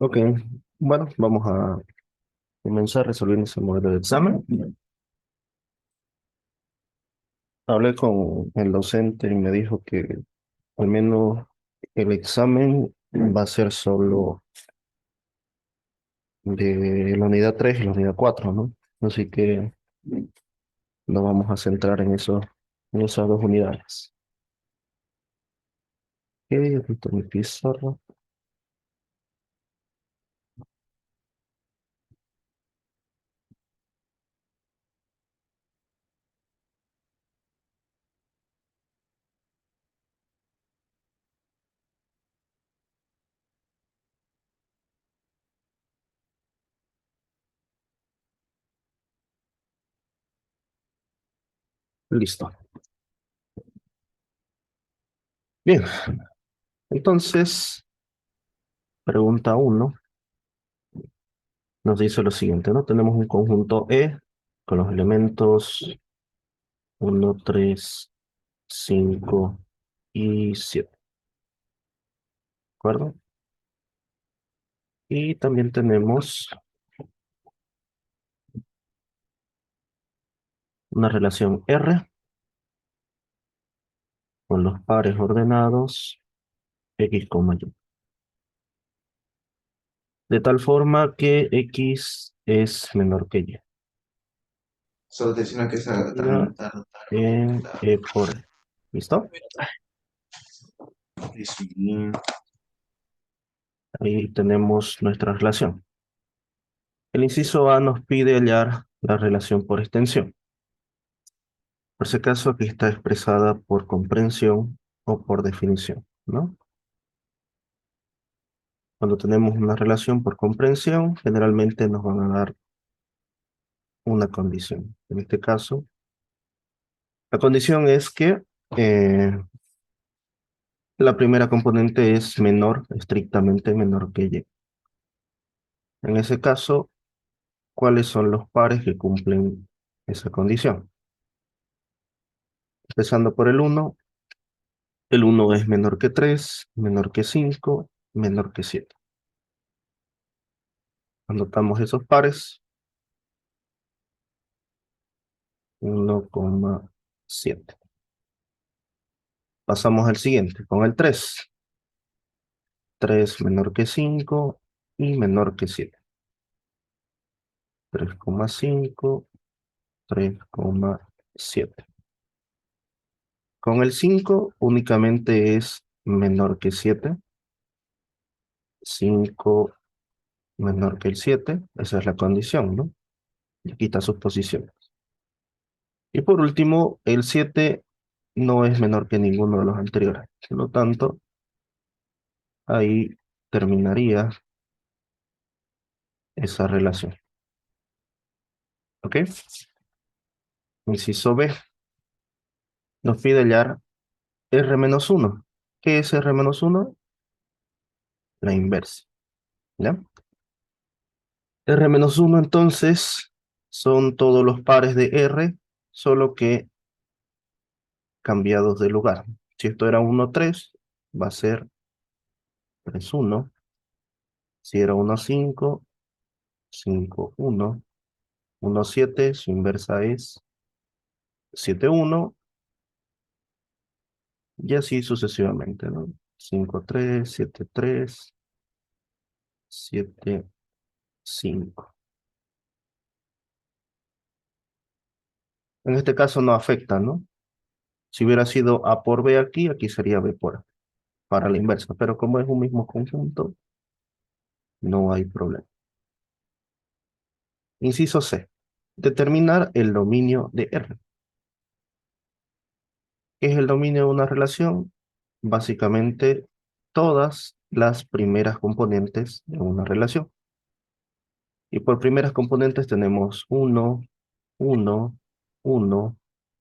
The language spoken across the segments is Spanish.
Ok, bueno, vamos a comenzar resolviendo ese modelo de examen. Hablé con el docente y me dijo que al menos el examen va a ser solo de la unidad 3 y la unidad 4, ¿no? Así que nos vamos a centrar en esas dos unidades. Ok, ahorita mi pizarra. Listo. Bien, entonces, pregunta uno nos dice lo siguiente, ¿no? Tenemos un conjunto E con los elementos uno, 3, 5 y 7, ¿de acuerdo? Y también tenemos una relación R con los pares ordenados X, Y. De tal forma que X es menor que Y. Solo te decía que esa Ya en está. E por E. ¿Listo? Sí. Ahí tenemos nuestra relación. El inciso A nos pide hallar la relación por extensión. Por si acaso, aquí está expresada por comprensión o por definición, ¿no? Cuando tenemos una relación por comprensión, generalmente nos van a dar una condición. En este caso, la condición es que eh, la primera componente es menor, estrictamente menor que Y. En ese caso, ¿cuáles son los pares que cumplen esa condición? Empezando por el uno es menor que 3, menor que 5, menor que 7. Anotamos esos pares, 1,7. Pasamos al siguiente, con el 3. 3 menor que 5 y menor que 7. 3,5, 3,7. Con el 5 únicamente es menor que 7. 5 menor que el 7. Esa es la condición, ¿no? Y quita sus posiciones. Y por último, el 7 no es menor que ninguno de los anteriores. Por lo tanto, ahí terminaría esa relación. ¿Ok? Inciso B. Nos pide hallar R-1. ¿Qué es R-1? La inversa. ¿Ya? R-1 entonces son todos los pares de R, solo que cambiados de lugar. Si esto era 1, 3, va a ser 3, 1. Si era 1, 5, 5, 1. 1, 7, su inversa es 7, 1, y así sucesivamente, ¿no? 5, 3, 7, 3, 7, 5. En este caso no afecta, ¿no? Si hubiera sido A por B aquí, aquí sería B por A, para la inversa. Pero como es un mismo conjunto, no hay problema. Inciso C. Determinar el dominio de R. ¿Qué es el dominio de una relación? Básicamente, todas las primeras componentes de una relación. Y por primeras componentes tenemos 1, 1, 1,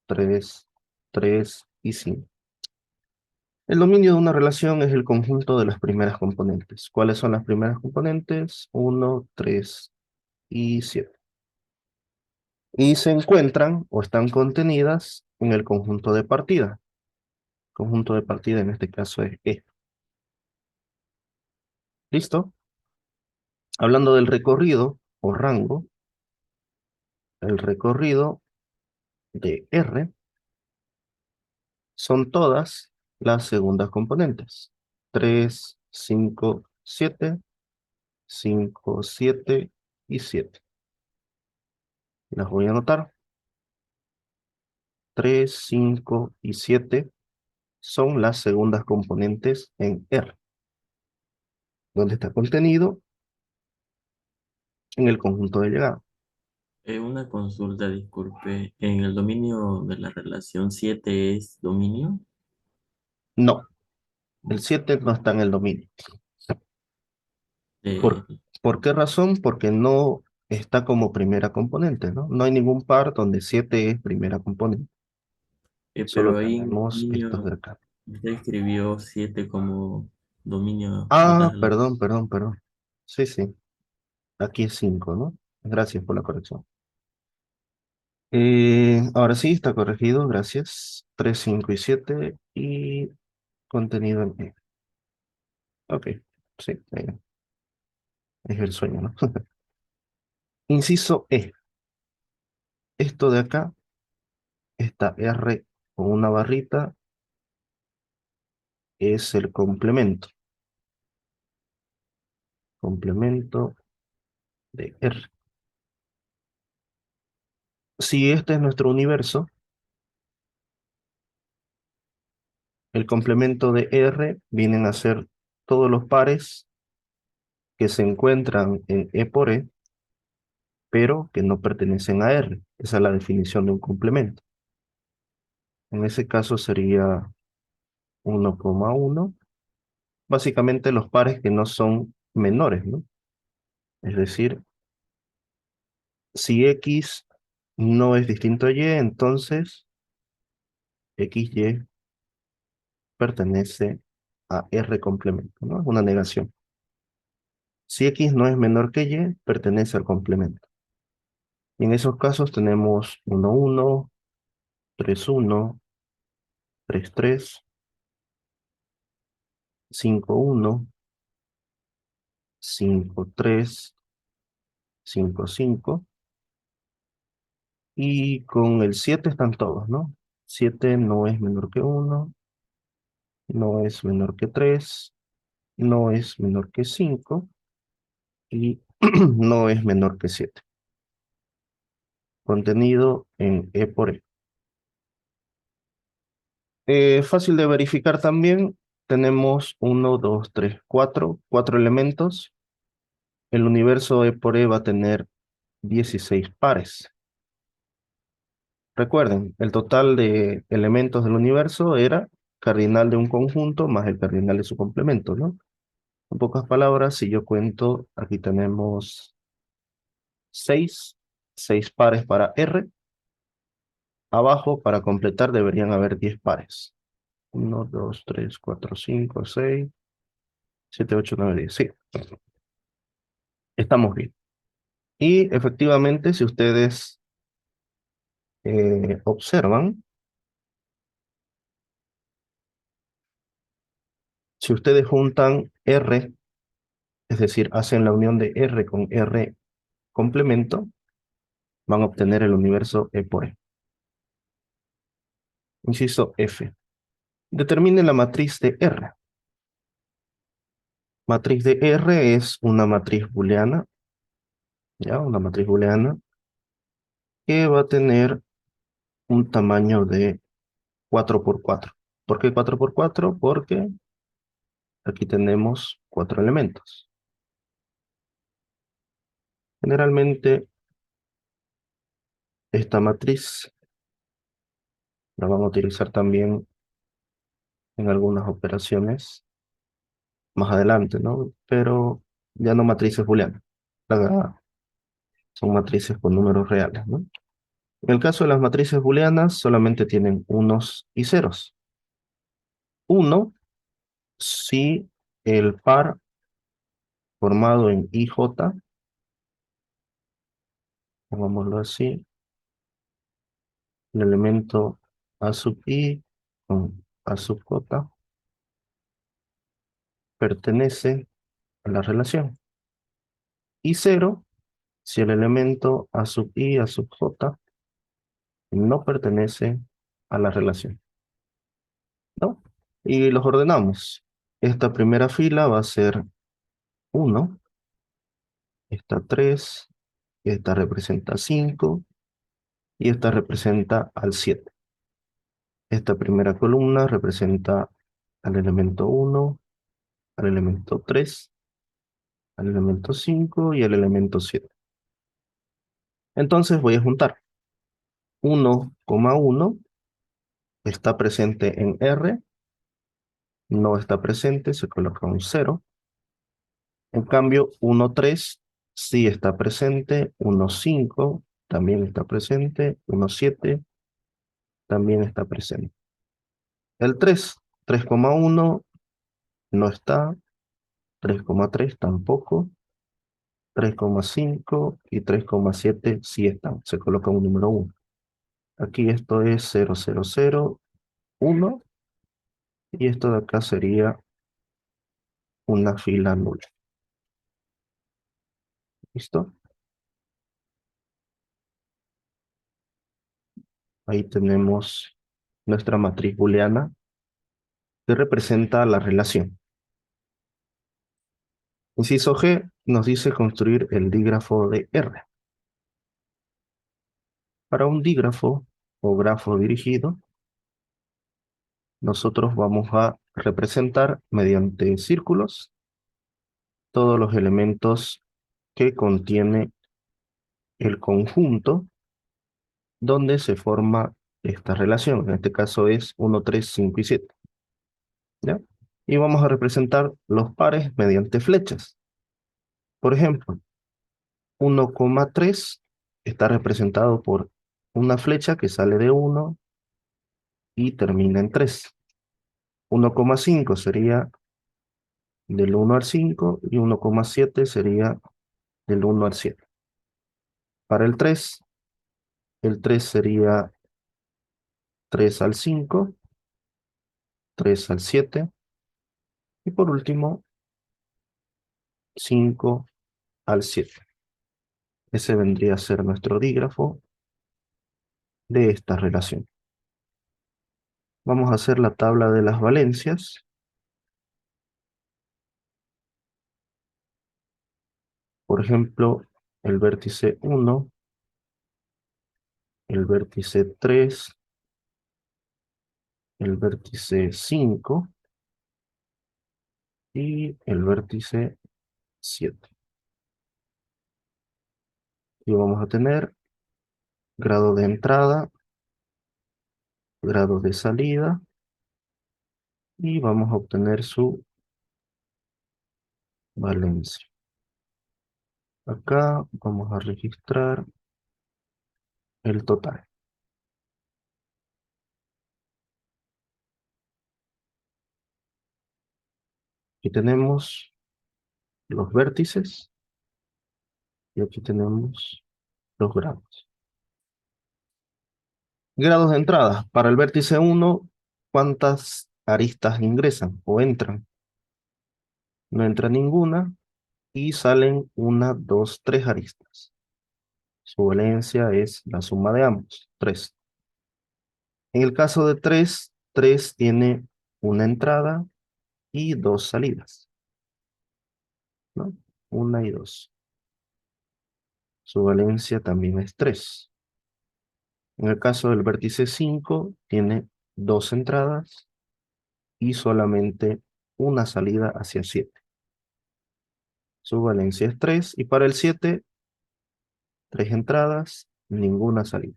3, 3 y 5. El dominio de una relación es el conjunto de las primeras componentes. ¿Cuáles son las primeras componentes? 1, 3 y 7. Y se encuentran o están contenidas en el conjunto de partida. Conjunto de partida en este caso es E. ¿Listo? Hablando del recorrido o rango, el recorrido de R son todas las segundas componentes. 3, 5, 7, 5, 7 y 7. Las voy a anotar. 3, 5 y 7 son las segundas componentes en R, donde está contenido en el conjunto de llegada. Una consulta, disculpe. ¿En el dominio de la relación 7 es dominio? No, el 7 no está en el dominio. Eh, ¿Por, por qué razón? Porque no está como primera componente, ¿no? No hay ningún par donde 7 es primera componente. Solo pero ahí en el tenemos estos dominio de acá. usted escribió 7 como dominio de Ah, otras relaciones. perdón, perdón, perdón. Sí, sí, aquí es 5, ¿no? Gracias por la corrección. Ahora sí, está corregido, gracias. 3, 5 y 7 y contenido en E. Ok, sí, es el sueño, ¿no? Inciso E. Esto de acá, esta R con una barrita, es el complemento. Complemento de R. Si este es nuestro universo, el complemento de R vienen a ser todos los pares que se encuentran en E por E, pero que no pertenecen a R. Esa es la definición de un complemento. En ese caso sería 1,1. Básicamente los pares que no son menores, ¿no? Es decir, si X no es distinto a Y, entonces XY pertenece a R complemento, ¿no? Es una negación. Si X no es menor que Y, pertenece al complemento. Y en esos casos tenemos 1,1, 3,1, 3,3, 5,1, 5,3, 5,5. Y con el 7 están todos, ¿no? 7 no es menor que 1, no es menor que 3, no es menor que 5 y no es menor que 7. Contenido en E por E. Fácil de verificar también. Tenemos 1, 2, 3, 4 elementos. El universo E por E va a tener 16 pares. Recuerden, el total de elementos del universo era cardinal de un conjunto más el cardinal de su complemento, ¿no? En pocas palabras, si yo cuento, aquí tenemos 6, 6 pares para R. Abajo, para completar, deberían haber 10 pares. 1, 2, 3, 4, 5, 6, 7, 8, 9, 10. Sí, estamos bien. Y efectivamente, si ustedes observan, si ustedes juntan R, es decir, hacen la unión de R con R complemento, van a obtener el universo E por E. Inciso F. Determine la matriz de R. Matriz de R es una matriz booleana, ¿ya? Una matriz booleana que va a tener un tamaño de 4 por 4. ¿Por qué 4 por 4? Porque aquí tenemos 4 elementos. Generalmente, esta matriz la vamos a utilizar también en algunas operaciones más adelante, ¿no? Pero ya no matrices booleanas. Son matrices con números reales, ¿no? En el caso de las matrices booleanas, solamente tienen unos y ceros. Uno, si el par formado en IJ, pongámoslo así, el elemento A sub I con A sub J pertenece a la relación. y 0 si el elemento a sub i a sub j no pertenece a la relación, ¿no? Y los ordenamos. Esta primera fila va a ser 1, esta 3, esta representa 5 y esta representa al 7. Esta primera columna representa al elemento 1, al elemento 3, al elemento 5 y al elemento 7. Entonces voy a juntar 1,1 está presente en R, no está presente, se coloca un 0. En cambio, 1,3 sí está presente, 1,5 también está presente, 1,7 también está presente. El 3,1 no está, 3,3 tampoco, 3,5 y 3,7 sí están, se coloca un número 1. Aquí esto es 0, 0, 0, 1 y esto de acá sería una fila nula. ¿Listo? Ahí tenemos nuestra matriz booleana que representa la relación. Inciso G nos dice construir el dígrafo de R. Para un dígrafo o grafo dirigido, nosotros vamos a representar mediante círculos todos los elementos que contiene el conjunto donde se forma esta relación. En este caso es 1, 3, 5 y 7. ¿Ya? Y vamos a representar los pares mediante flechas. Por ejemplo, 1,3 está representado por una flecha que sale de 1 y termina en 3. 1,5 sería del 1 al 5 y 1,7 sería del 1 al 7. Para el 3 sería 3 al 5, 3 al 7 y por último 5 al 7. Ese vendría a ser nuestro dígrafo de esta relación. Vamos a hacer la tabla de las valencias. Por ejemplo, el vértice 1, el vértice 3, el vértice 5 y el vértice 7. Y vamos a tener grado de entrada, grado de salida y vamos a obtener su valencia. Acá vamos a registrar el total. Aquí tenemos los vértices y aquí tenemos los grados. Grados de entrada. Para el vértice 1, ¿cuántas aristas ingresan o entran? No entra ninguna y salen 1, 2, 3 aristas. Su valencia es la suma de ambos, 3. En el caso de 3, 3 tiene una entrada y 2 salidas, ¿no? 1 y 2. Su valencia también es 3. En el caso del vértice 5, tiene 2 entradas y solamente una salida hacia 7. Su valencia es 3. Y para el 7, 3 entradas, ninguna salida.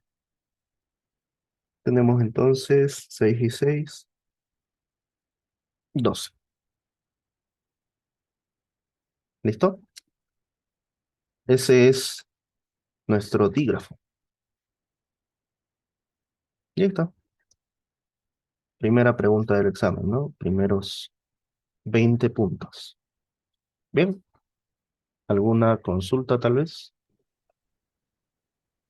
Tenemos entonces 6 y 6, 12. ¿Listo? Ese es nuestro dígrafo. Listo. Primera pregunta del examen, ¿no? Primeros 20 puntos. Bien. ¿Alguna consulta tal vez?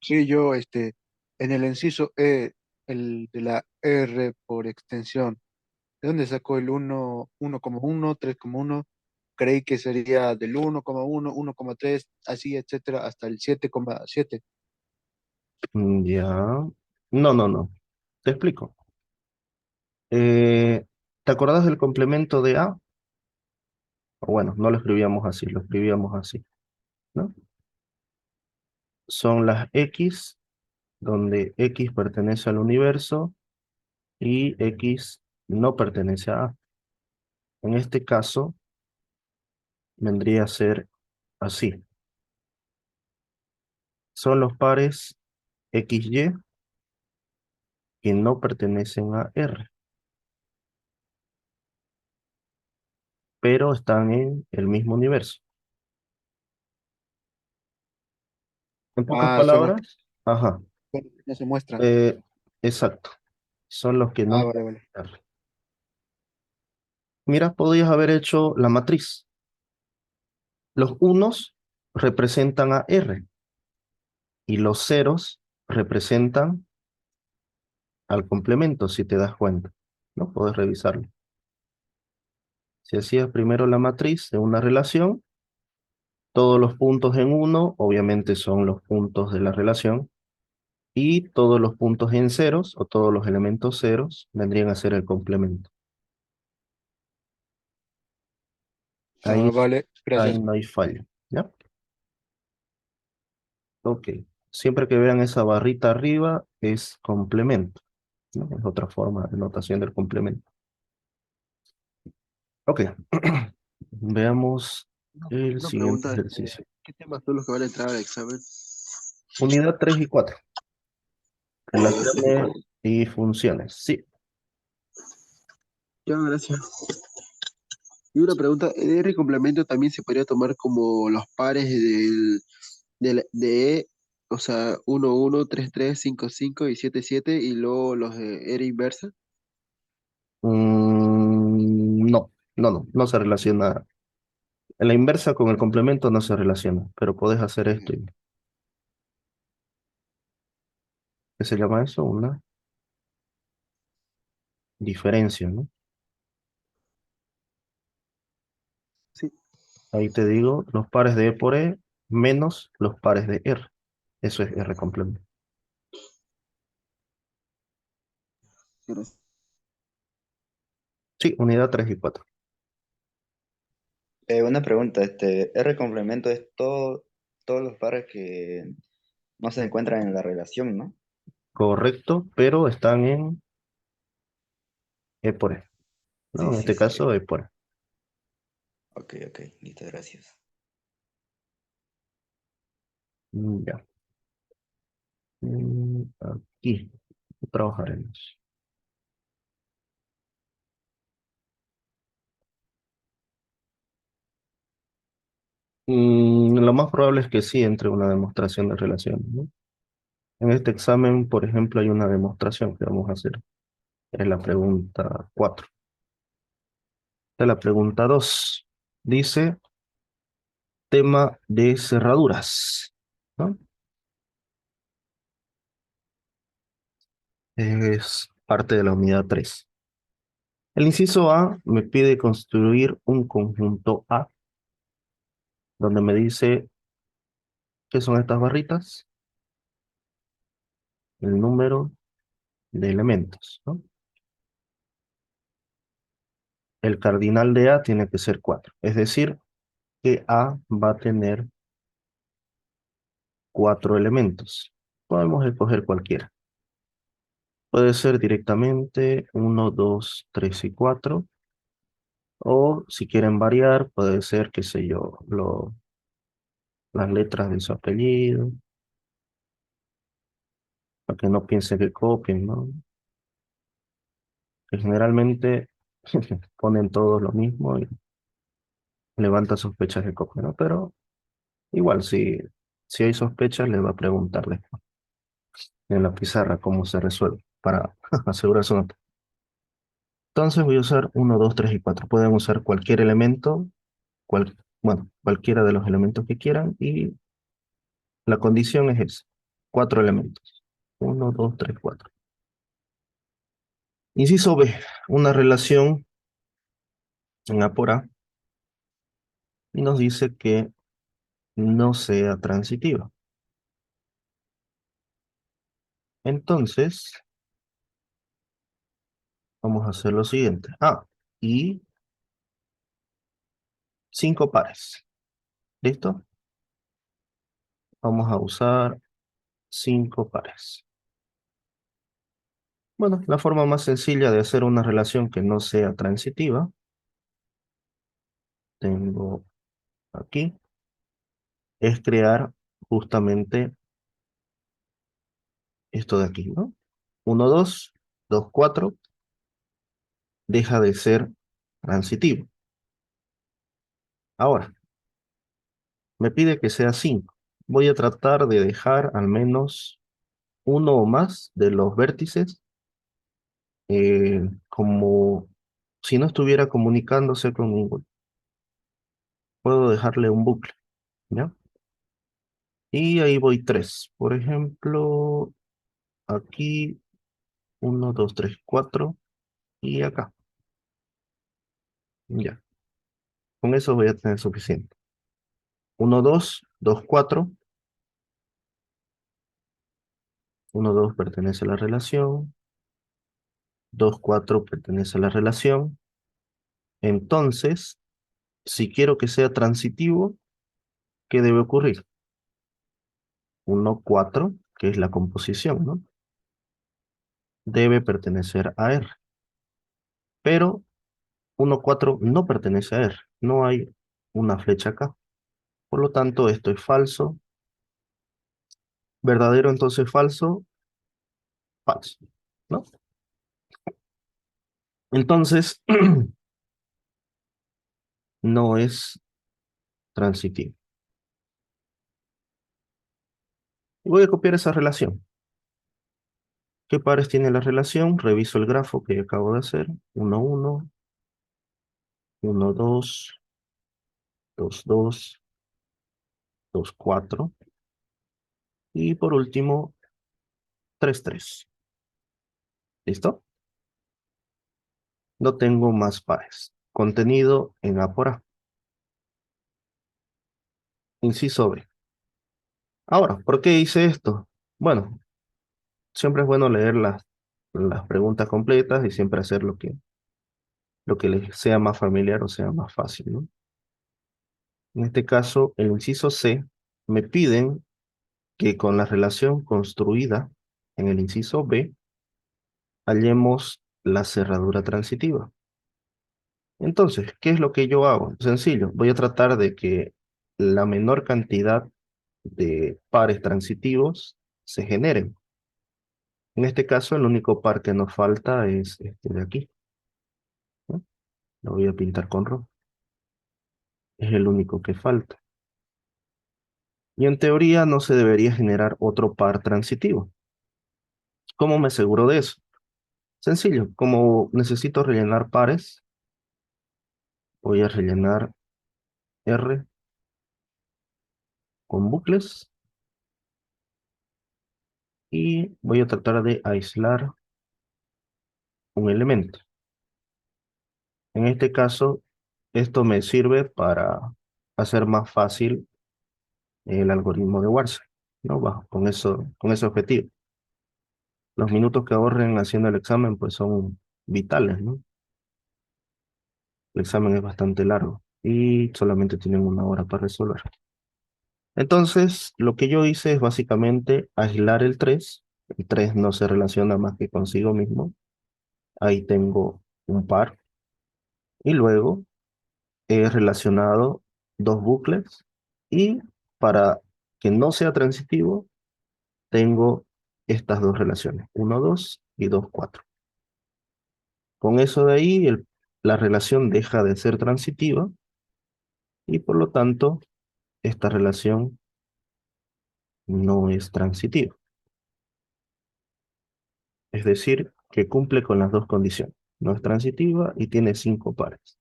Sí, yo, en el inciso E, el de la R por extensión, ¿de dónde sacó el 1, 1,1, 3,1? creí que sería del 1,1, 1,3, así, etcétera, hasta el 7,7. Ya. No, no, no. Te explico. Eh, ¿Te acordás del complemento de A? O bueno, no lo escribíamos así, lo escribíamos así, ¿no? Son las X, donde X pertenece al universo y X no pertenece a A. En este caso, vendría a ser así. Son los pares XY que no pertenecen a R, pero están en el mismo universo. En pocas Son los que palabras, ajá, no se muestran. eh, exacto. Son los que no Vale, están vale. en R. Mira, podías haber hecho la matriz. Los unos representan a R y los ceros representan al complemento, si te das cuenta, ¿no? Puedes revisarlo. Si hacías primero la matriz de una relación, todos los puntos en uno, obviamente son los puntos de la relación, y todos los puntos en ceros, o todos los elementos ceros, vendrían a ser el complemento. Ahí, Vale, ahí gracias. no hay fallo, ¿ya? Ok. Siempre que vean esa barrita arriba, es complemento, ¿no? Es otra forma de notación del complemento. Ok. Veamos el Una siguiente pregunta, ejercicio. ¿qué temas son los que van a entrar al examen? Unidad 3 y 4. Tres y Relaciones cuatro. y funciones. Sí, Ya, gracias. Y una pregunta, ¿el R complemento también se podría tomar como los pares de E, o sea, 1, 1, 3, 3, 5, 5 y 7, 7, y luego los de R inversa? No, no se relaciona. En la inversa con el complemento no se relaciona, pero puedes hacer esto. ¿Qué se llama eso? Una diferencia, ¿no? Sí, Ahí te digo los pares de E por E menos los pares de R. Eso es R complemento. gracias. Sí, unidad 3 y 4. Una pregunta, R complemento es todos los pares que no se encuentran en la relación, ¿no? Correcto, pero están en E por E, ¿no? Sí, En sí, este sí. caso, E por E. Ok, ok, listo, gracias. Ya. Aquí trabajaremos. Lo más probable es que sí entre una demostración de relaciones, ¿no? En este examen, por ejemplo, hay una demostración que vamos a hacer. Es la pregunta 4. De la pregunta 2. Dice tema de cerraduras, ¿no? Es parte de la unidad 3. El inciso A me pide construir un conjunto A, donde me dice qué son estas barritas, el número de elementos, ¿no? El cardinal de A tiene que ser 4, es decir, que A va a tener 4 elementos. Podemos escoger cualquiera. Puede ser directamente 1, 2, 3 y 4. O si quieren variar, puede ser, qué sé yo, las letras de su apellido, para que no piensen que copien, ¿no? Que generalmente ponen todos lo mismo y levanta sospechas de copia, ¿no? Pero igual, si hay sospechas, les va a preguntar después en la pizarra cómo se resuelve para asegurar su nota. Entonces voy a usar 1, 2, 3 y 4. Pueden usar cualquier elemento, bueno, cualquiera de los elementos que quieran y la condición es esa. 4 elementos. 1, 2, 3, 4. Inciso B, una relación en A por A y nos dice que no sea transitiva. Entonces, vamos a hacer lo siguiente. Y 5 pares. ¿Listo? Vamos a usar 5 pares. Bueno, la forma más sencilla de hacer una relación que no sea transitiva, tengo aquí, es crear justamente esto de aquí, ¿no? 1, 2, 2, 4, deja de ser transitivo. Ahora, me pide que sea 5. Voy a tratar de dejar al menos uno o más de los vértices como si no estuviera comunicándose con ninguno. Puedo dejarle un bucle, ¿ya? Y ahí voy 3. Por ejemplo, aquí 1, 2, 3, 4 y acá. Ya, con eso voy a tener suficiente. 1, 2, 2, 4. 1, 2 pertenece a la relación. 2, 4 pertenece a la relación. Entonces, si quiero que sea transitivo, ¿qué debe ocurrir? 1, 4, que es la composición, ¿no? Debe pertenecer a R. Pero 1, 4 no pertenece a R. No hay una flecha acá. Por lo tanto, esto es falso. Verdadero, entonces falso. Falso, ¿no? Entonces, no es transitivo. Voy a copiar esa relación. ¿Qué pares tiene la relación? Reviso el grafo que acabo de hacer. 1, 1, 1, 2, 2, 2, 2, 4. Y por último, 3, 3. ¿Listo? No tengo más pares. Contenido en A por A. Inciso B. Ahora, ¿por qué hice esto? Bueno, siempre es bueno leer las preguntas completas y siempre hacer lo que les sea más familiar o sea más fácil, ¿no? En este caso, el inciso C, me piden que con la relación construida en el inciso B, hallemos la cerradura transitiva. Entonces, ¿qué es lo que yo hago? Sencillo, voy a tratar de que la menor cantidad de pares transitivos se generen. En este caso, el único par que nos falta es este de aquí, ¿no? Lo voy a pintar con rojo. Es el único que falta. Y en teoría no se debería generar otro par transitivo. ¿Cómo me aseguro de eso? Sencillo, como necesito rellenar pares, voy a rellenar R con bucles y voy a tratar de aislar un elemento. En este caso, esto me sirve para hacer más fácil el algoritmo de Warsaw, ¿no? Con ese objetivo. Los minutos que ahorren haciendo el examen pues son vitales, ¿no? El examen es bastante largo y solamente tienen 1 hora para resolver. Entonces, lo que yo hice es básicamente aislar el 3. El 3 no se relaciona más que consigo mismo. Ahí tengo un par. Y luego he relacionado 2 bucles. Y para que no sea transitivo, tengo estas 2 relaciones. 1, 2 y 2, 4. Con eso de ahí, la relación deja de ser transitiva. Y por lo tanto, esta relación no es transitiva. Es decir, que cumple con las 2 condiciones. No es transitiva y tiene 5 pares.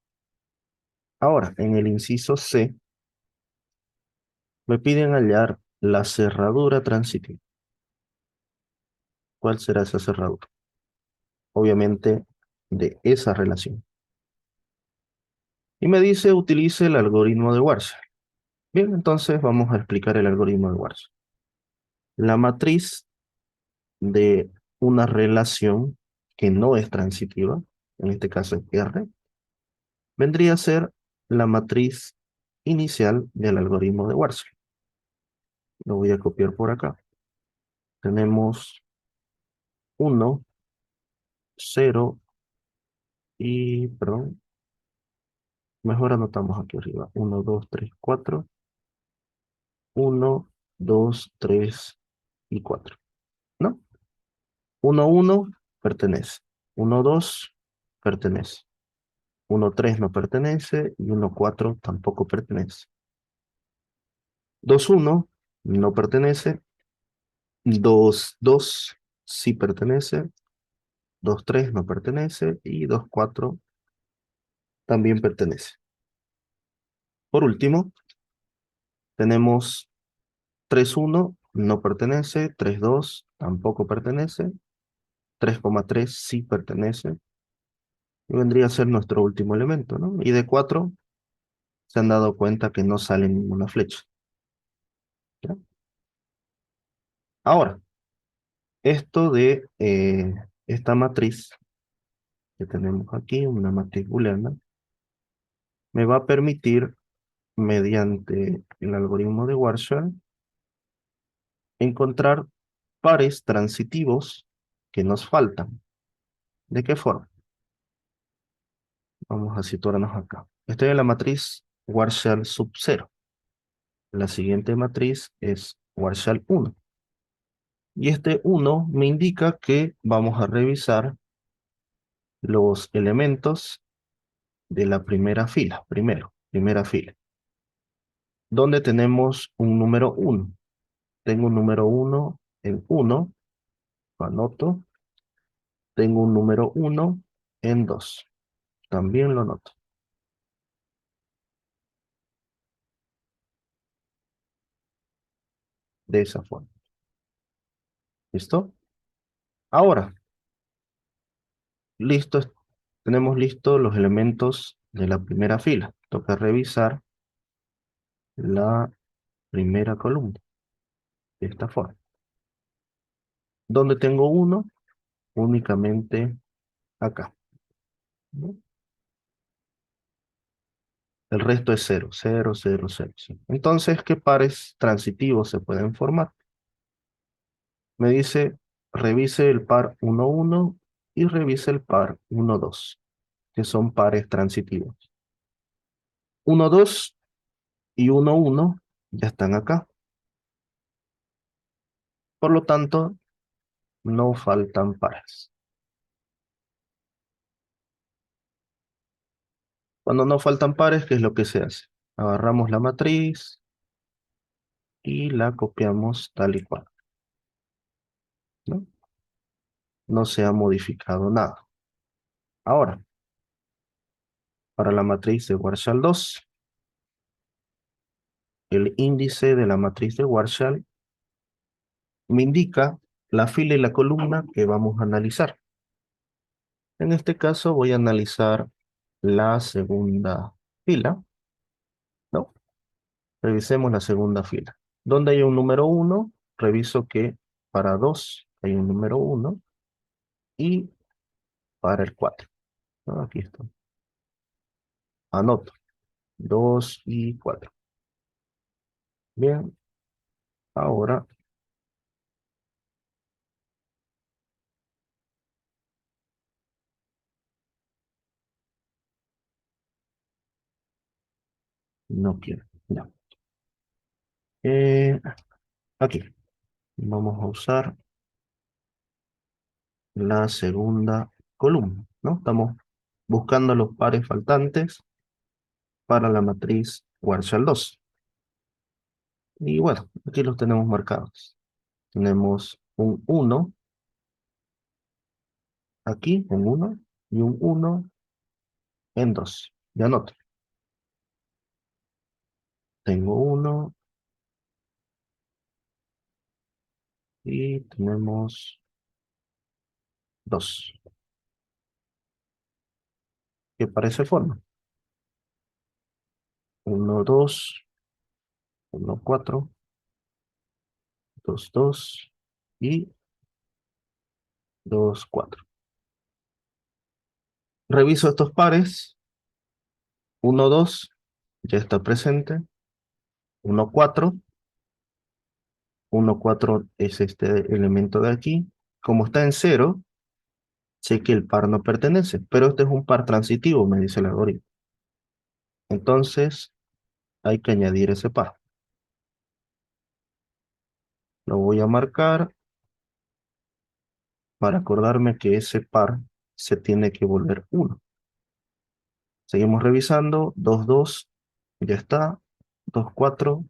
Ahora, en el inciso C, me piden hallar la cerradura transitiva. ¿Cuál será esa cerradura? Obviamente, de esa relación. Y me dice utilice el algoritmo de Warshall. Bien, entonces vamos a explicar el algoritmo de Warshall. La matriz de una relación que no es transitiva, en este caso es R, vendría a ser la matriz inicial del algoritmo de Warshall. Lo voy a copiar por acá. Tenemos 1, 0 y, perdón, mejor anotamos aquí arriba. 1, 2, 3, 4. 1, 2, 3 y 4. ¿No? 1, 1 pertenece. 1, 2 pertenece. 1, 3 no pertenece y 1, 4 tampoco pertenece. 2, 1 no pertenece. 2, 2 sí pertenece. 2, 3 no pertenece y 2, 4 también pertenece. Por último, tenemos 3, 1 no pertenece. 3, 2 tampoco pertenece. 3,3 sí pertenece. Y vendría a ser nuestro último elemento, ¿no? Y de 4 se han dado cuenta que no sale ninguna flecha. ¿Ya? Ahora, esto de esta matriz que tenemos aquí, una matriz booleana, me va a permitir, mediante el algoritmo de Warshall, encontrar pares transitivos que nos faltan. ¿De qué forma? Vamos a situarnos acá. Estoy en la matriz Warshall sub 0. La siguiente matriz es Warshall 1. Y este 1 me indica que vamos a revisar los elementos de la primera fila, primera fila, donde tenemos un número 1. Tengo un número 1 en 1, lo anoto. Tengo un número 1 en 2, también lo anoto. De esa forma. ¿Listo? Ahora, listos, tenemos listos los elementos de la primera fila. Toca revisar la primera columna, de esta forma. Donde tengo 1, únicamente acá, ¿no? El resto es 0, 0, 0, 0, 0. Entonces, ¿qué pares transitivos se pueden formar? Me dice, revise el par 1, 1 y revise el par 1, 2, que son pares transitivos. 1, 2 y 1, 1 ya están acá. Por lo tanto, no faltan pares. Cuando no faltan pares, ¿qué es lo que se hace? Agarramos la matriz y la copiamos tal y cual, ¿no? No se ha modificado nada. Ahora, para la matriz de Warshall 2, el índice de la matriz de Warshall me indica la fila y la columna que vamos a analizar. En este caso voy a analizar la segunda fila, ¿no? Revisemos la segunda fila. Donde hay un número 1, reviso que para 2 hay un número 1 y para el 4, ¿no? Aquí está. Anoto 2 y 4. Bien, ahora no quiero. Ya. Aquí vamos a usar la segunda columna, ¿no? Estamos buscando los pares faltantes para la matriz Warshall 2. Y bueno, aquí los tenemos marcados. Tenemos un 1 aquí, un 1 y un 1 en 2. Ya anoto. Tengo 1 y tenemos 2. ¿Qué parece forma? 1, 2, 1, 4, 2, 2 y 2, 4. Reviso estos pares. 1, 2 ya está presente. 1, 4. 1, 4 es este elemento de aquí. Como está en 0, sé que el par no pertenece, pero este es un par transitivo, me dice el algoritmo. Entonces, hay que añadir ese par. Lo voy a marcar para acordarme que ese par se tiene que volver 1. Seguimos revisando. 2, 2, ya está. 2, 4,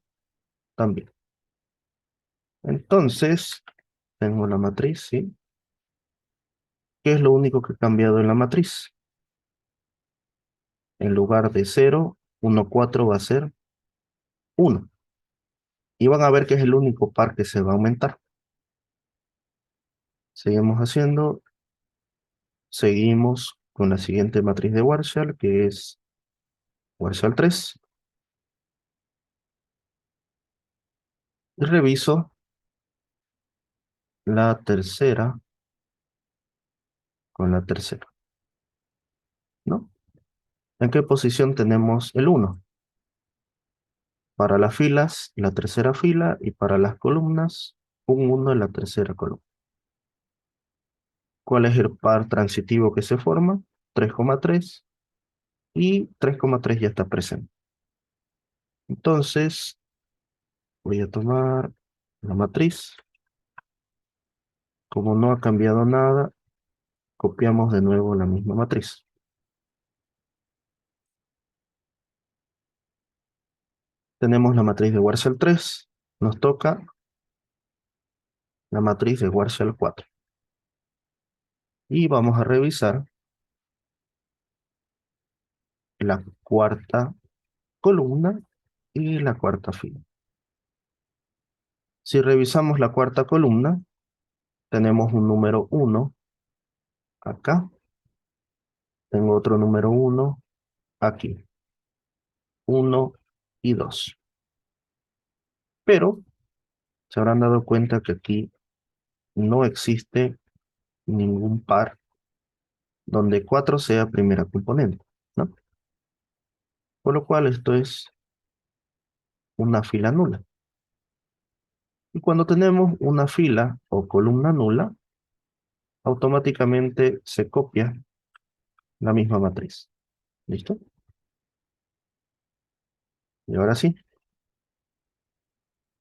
también. Entonces, tengo la matriz, ¿sí? ¿Qué es lo único que ha cambiado en la matriz? En lugar de 0, 1, 4 va a ser 1. Y van a ver que es el único par que se va a aumentar. Seguimos haciendo. Seguimos con la siguiente matriz de Warshall, que es Warshall 3. Y reviso la tercera con la tercera, ¿no? ¿En qué posición tenemos el 1? Para las filas, la tercera fila, y para las columnas, un 1 en la tercera columna. ¿Cuál es el par transitivo que se forma? 3,3, y 3,3 ya está presente. Entonces, voy a tomar la matriz. Como no ha cambiado nada, copiamos de nuevo la misma matriz. Tenemos la matriz de Warshall 3, nos toca la matriz de Warshall 4. Y vamos a revisar la cuarta columna y la cuarta fila. Si revisamos la cuarta columna, tenemos un número 1 acá. Tengo otro número 1 aquí. 1 y 2. Pero se habrán dado cuenta que aquí no existe ningún par donde 4 sea primera componente, ¿no? Por lo cual esto es una fila nula. Y cuando tenemos una fila o columna nula, automáticamente se copia la misma matriz. ¿Listo? Y ahora sí.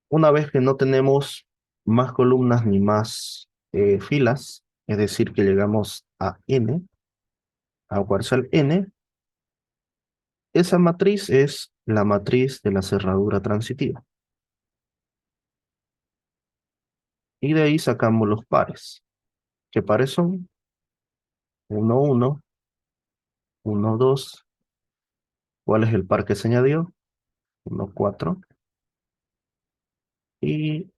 Una vez que no tenemos más columnas ni más filas, es decir, que llegamos a n, a Warshall n, esa matriz es la matriz de la cerradura transitiva. Y de ahí sacamos los pares. ¿Qué pares son? 1, 1, 1, 2. ¿Cuál es el par que se añadió? 1, 4. Y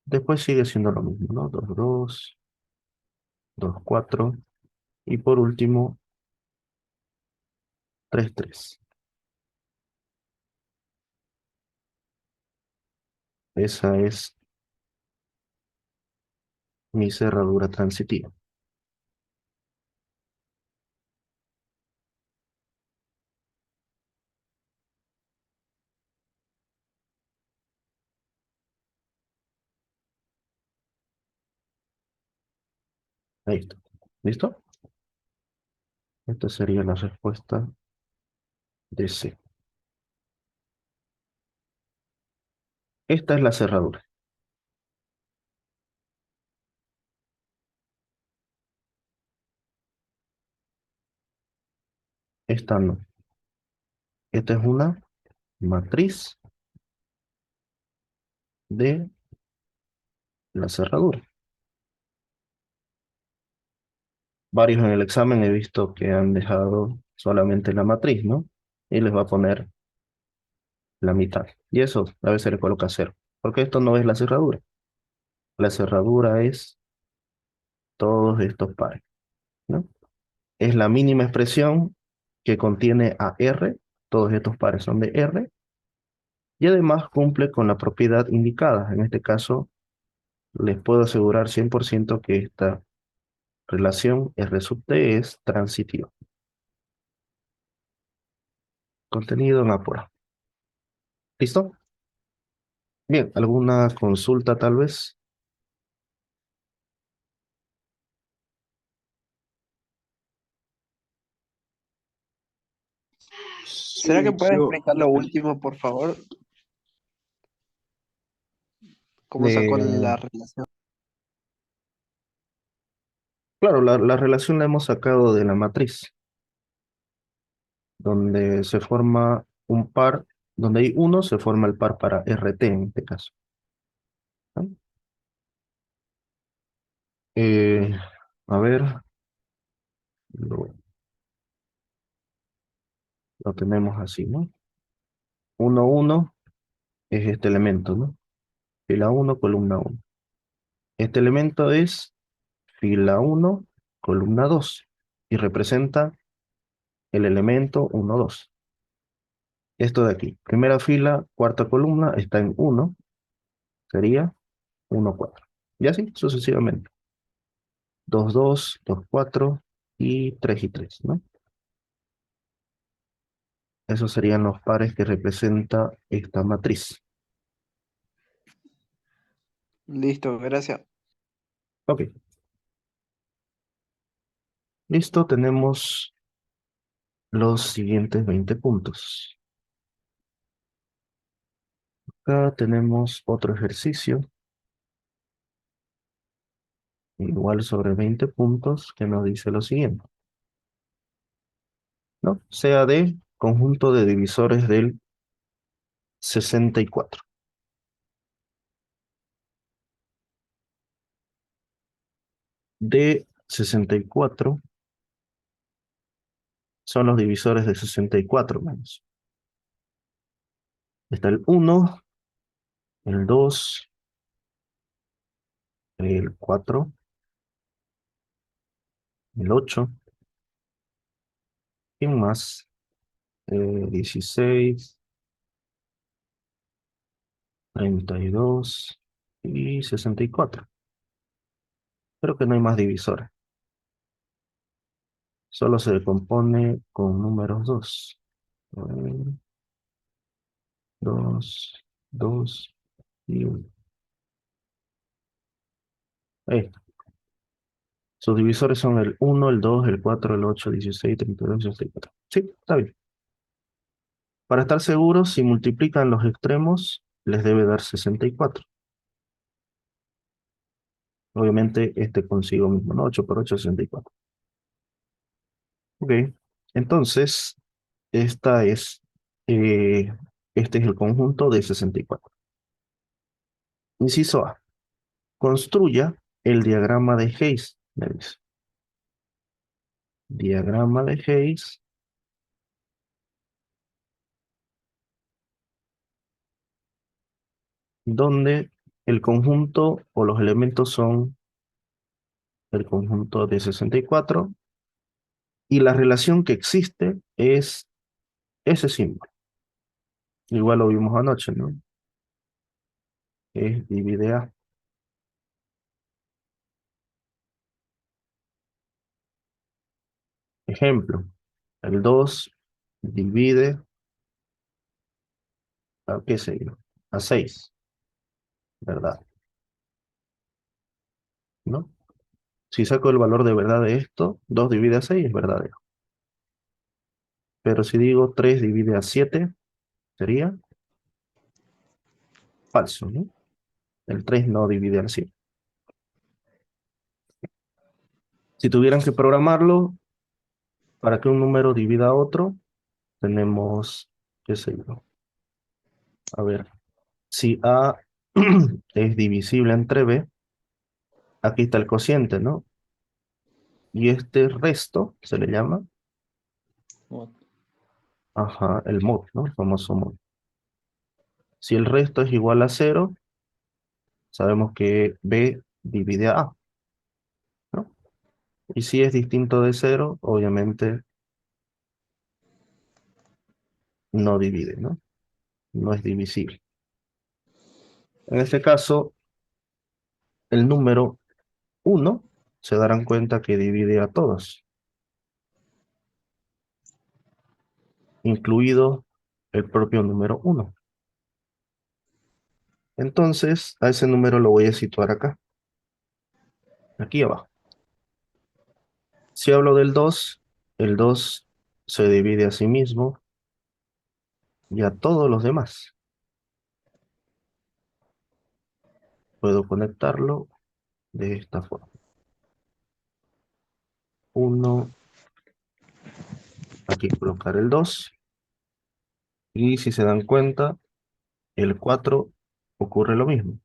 después sigue siendo lo mismo, ¿no? 2, 2, 2, 4. Y por último, 3, 3. Esa es mi cerradura transitiva. Ahí está. ¿Listo? Esta sería la respuesta de C. Esta es la cerradura. Esta no. Esta es una matriz de la cerradura. Varios en el examen he visto que han dejado solamente la matriz, ¿no? Y les va a poner la mitad. Y eso a veces le coloca 0. Porque esto no es la cerradura. La cerradura es todos estos pares, ¿no? Es la mínima expresión que contiene a R. Todos estos pares son de R. Y además cumple con la propiedad indicada. En este caso, les puedo asegurar 100% que esta relación R sub T es transitiva. Contenido en Apora. ¿Listo? Bien, ¿alguna consulta tal vez? ¿Será que puedes Yo, explicar lo último, por favor? ¿Cómo sacó Eh, la relación? claro, la relación la hemos sacado de la matriz, donde se forma un par, donde hay uno, se forma el par para RT en este caso. ¿No? Eh, a ver, lo, lo tenemos así, ¿no? 1, 1 es este elemento, ¿no? Fila 1, columna 1. Este elemento es fila 1, columna 2 y representa el elemento 1, 2. Esto de aquí, primera fila, cuarta columna, está en 1, sería 1, 4. Y así sucesivamente. 2, 2, 2, 4 y 3 y 3, ¿no? Esos serían los pares que representa esta matriz. Listo, gracias. Ok. Listo, tenemos los siguientes 20 puntos. Acá tenemos otro ejercicio, igual sobre 20 puntos, que nos dice lo siguiente, ¿no? Sea de conjunto de divisores del 64. De 64 son los divisores de 64 menos. Está el 1, el 2, el 4, el 8, y más, 16, 32 y 64. Creo que no hay más divisores. Solo se compone con números 2. 2, 2 y 1. Ahí está. Sus divisores son el 1, el 2, el 4, el 8, 16, 32 y 64. Sí, está bien. Para estar seguros, si multiplican los extremos, les debe dar 64. Obviamente, este consigo mismo, ¿no? 8 por 8, 64. Ok, entonces, esta es, eh, este es el conjunto de 64. Inciso A. Construya el diagrama de Hayes, me dice. Diagrama de Hayes, donde el conjunto o los elementos son el conjunto de 64 y la relación que existe es ese símbolo. Igual lo vimos anoche, ¿no? Es divide A. Ejemplo, el 2 divide a, qué sé yo, a 6, ¿verdad? ¿No? Si saco el valor de verdad de esto, 2 divide a 6 es verdadero. Pero si digo 3 divide a 7, sería falso, ¿no? El 3 no divide al 7. Si tuvieran que programarlo para que un número divida a otro, tenemos, qué sé yo. A ver, si A es divisible entre B, aquí está el cociente, ¿no? Y este resto se le llama, ajá, el mod, ¿no? El famoso mod. Si el resto es igual a 0, sabemos que B divide a A, ¿no? Y si es distinto de 0, obviamente no divide, ¿no? no es divisible. En este caso, el número 1 se darán cuenta que divide a todos, incluido el propio número 1. Entonces, a ese número lo voy a situar acá, aquí abajo. Si hablo del 2, el 2 se divide a sí mismo y a todos los demás. Puedo conectarlo de esta forma. 1, aquí colocar el 2. Y si se dan cuenta, el 4 ocurre lo mismo.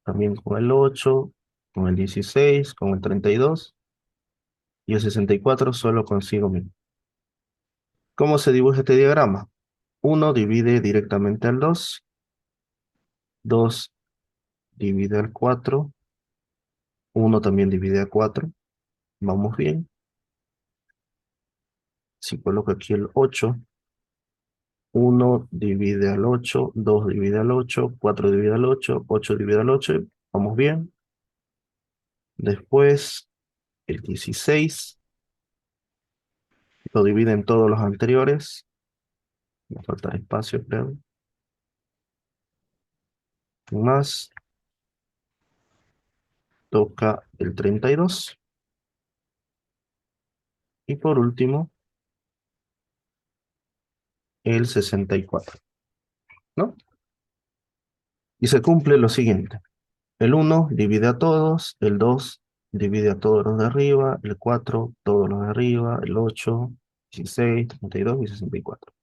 También con el 8, con el 16, con el 32 y el 64 solo consigo mismo. ¿Cómo se dibuja este diagrama? 1 divide directamente al 2, 2 divide al 4, 1 también divide a 4. Vamos bien. Si coloco aquí el 8, 1 divide al 8, 2 divide al 8, 4 divide al 8, 8 divide al 8. Vamos bien. Después el 16 lo divide en todos los anteriores. Me falta espacio, creo. Más toca el 32. Y por último, el 64. ¿No? Y se cumple lo siguiente. El 1 divide a todos, el 2 divide a todos los de arriba, el 4 todos los de arriba, el 8, 16, 32 y 64.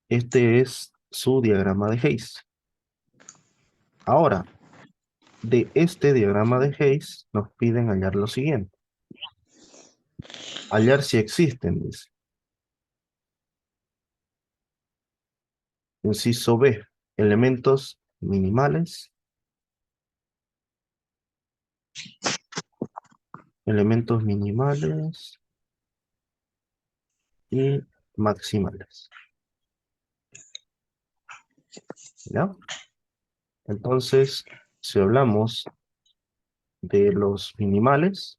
Este es su diagrama de Hayes. Ahora, de este diagrama de Hayes nos piden hallar lo siguiente. Hallar si existen, dice. Inciso B, elementos minimales, elementos minimales y maximales. ¿Ya? Entonces, si hablamos de los minimales,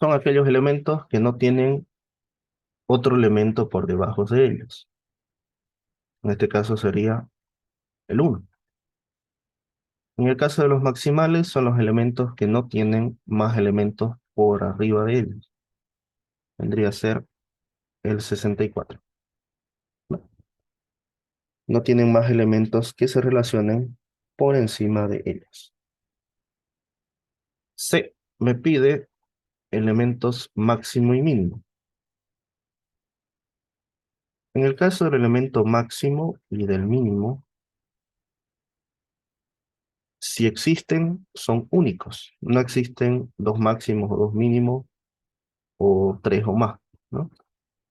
son aquellos elementos que no tienen otro elemento por debajo de ellos. En este caso sería el 1. En el caso de los maximales, son los elementos que no tienen más elementos por arriba de ellos. Vendría a ser el 64. ¿No? No tienen más elementos que se relacionen por encima de ellos. C, me pide elementos máximo y mínimo. En el caso del elemento máximo y del mínimo, si existen, son únicos. No existen dos máximos o dos mínimos o tres o más, ¿no?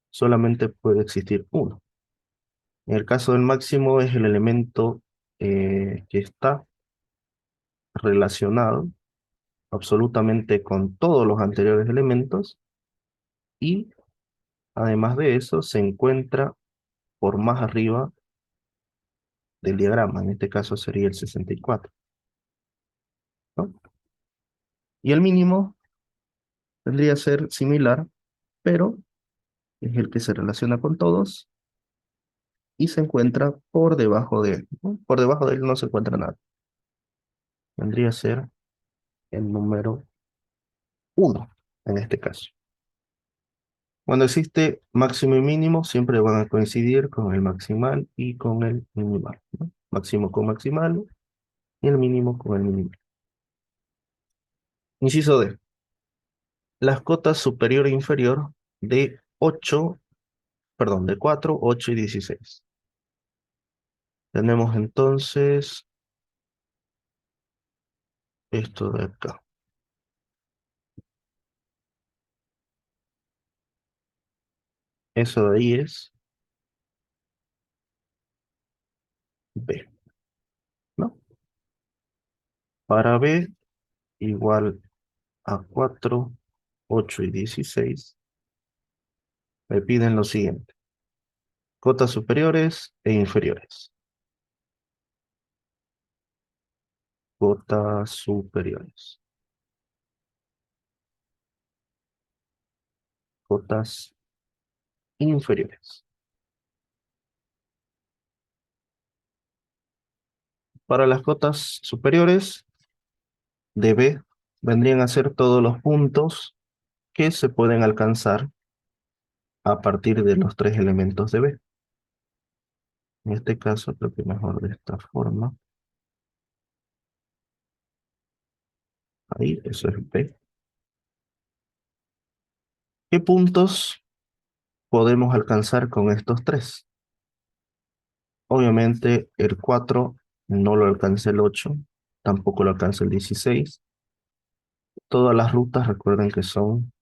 Solamente puede existir uno. En el caso del máximo es el elemento que está relacionado absolutamente con todos los anteriores elementos y además de eso se encuentra por más arriba del diagrama. En este caso sería el 64. ¿No? Y el mínimo tendría que ser similar, pero es el que se relaciona con todos y se encuentra por debajo de él, ¿no? Por debajo de él no se encuentra nada. Vendría a ser el número 1 en este caso. Cuando existe máximo y mínimo, siempre van a coincidir con el maximal y con el minimal, ¿no? Máximo con maximal y el mínimo con el minimal. Inciso D. Las cotas superior e inferior de 8, perdón, de 4, 8 y 16. Tenemos entonces esto de acá. Eso de ahí es B, ¿no? Para B igual a 4, 8 y 16, me piden lo siguiente. Cotas superiores e inferiores. Cotas superiores. Cotas inferiores. Para las cotas superiores de B vendrían a ser todos los puntos que se pueden alcanzar a partir de los tres elementos de B. En este caso creo que mejor de esta forma. Ahí, eso es B. ¿Qué puntos podemos alcanzar con estos tres? Obviamente el 4 no lo alcanza el 8, tampoco lo alcanza el 16. Todas las rutas, recuerden que son,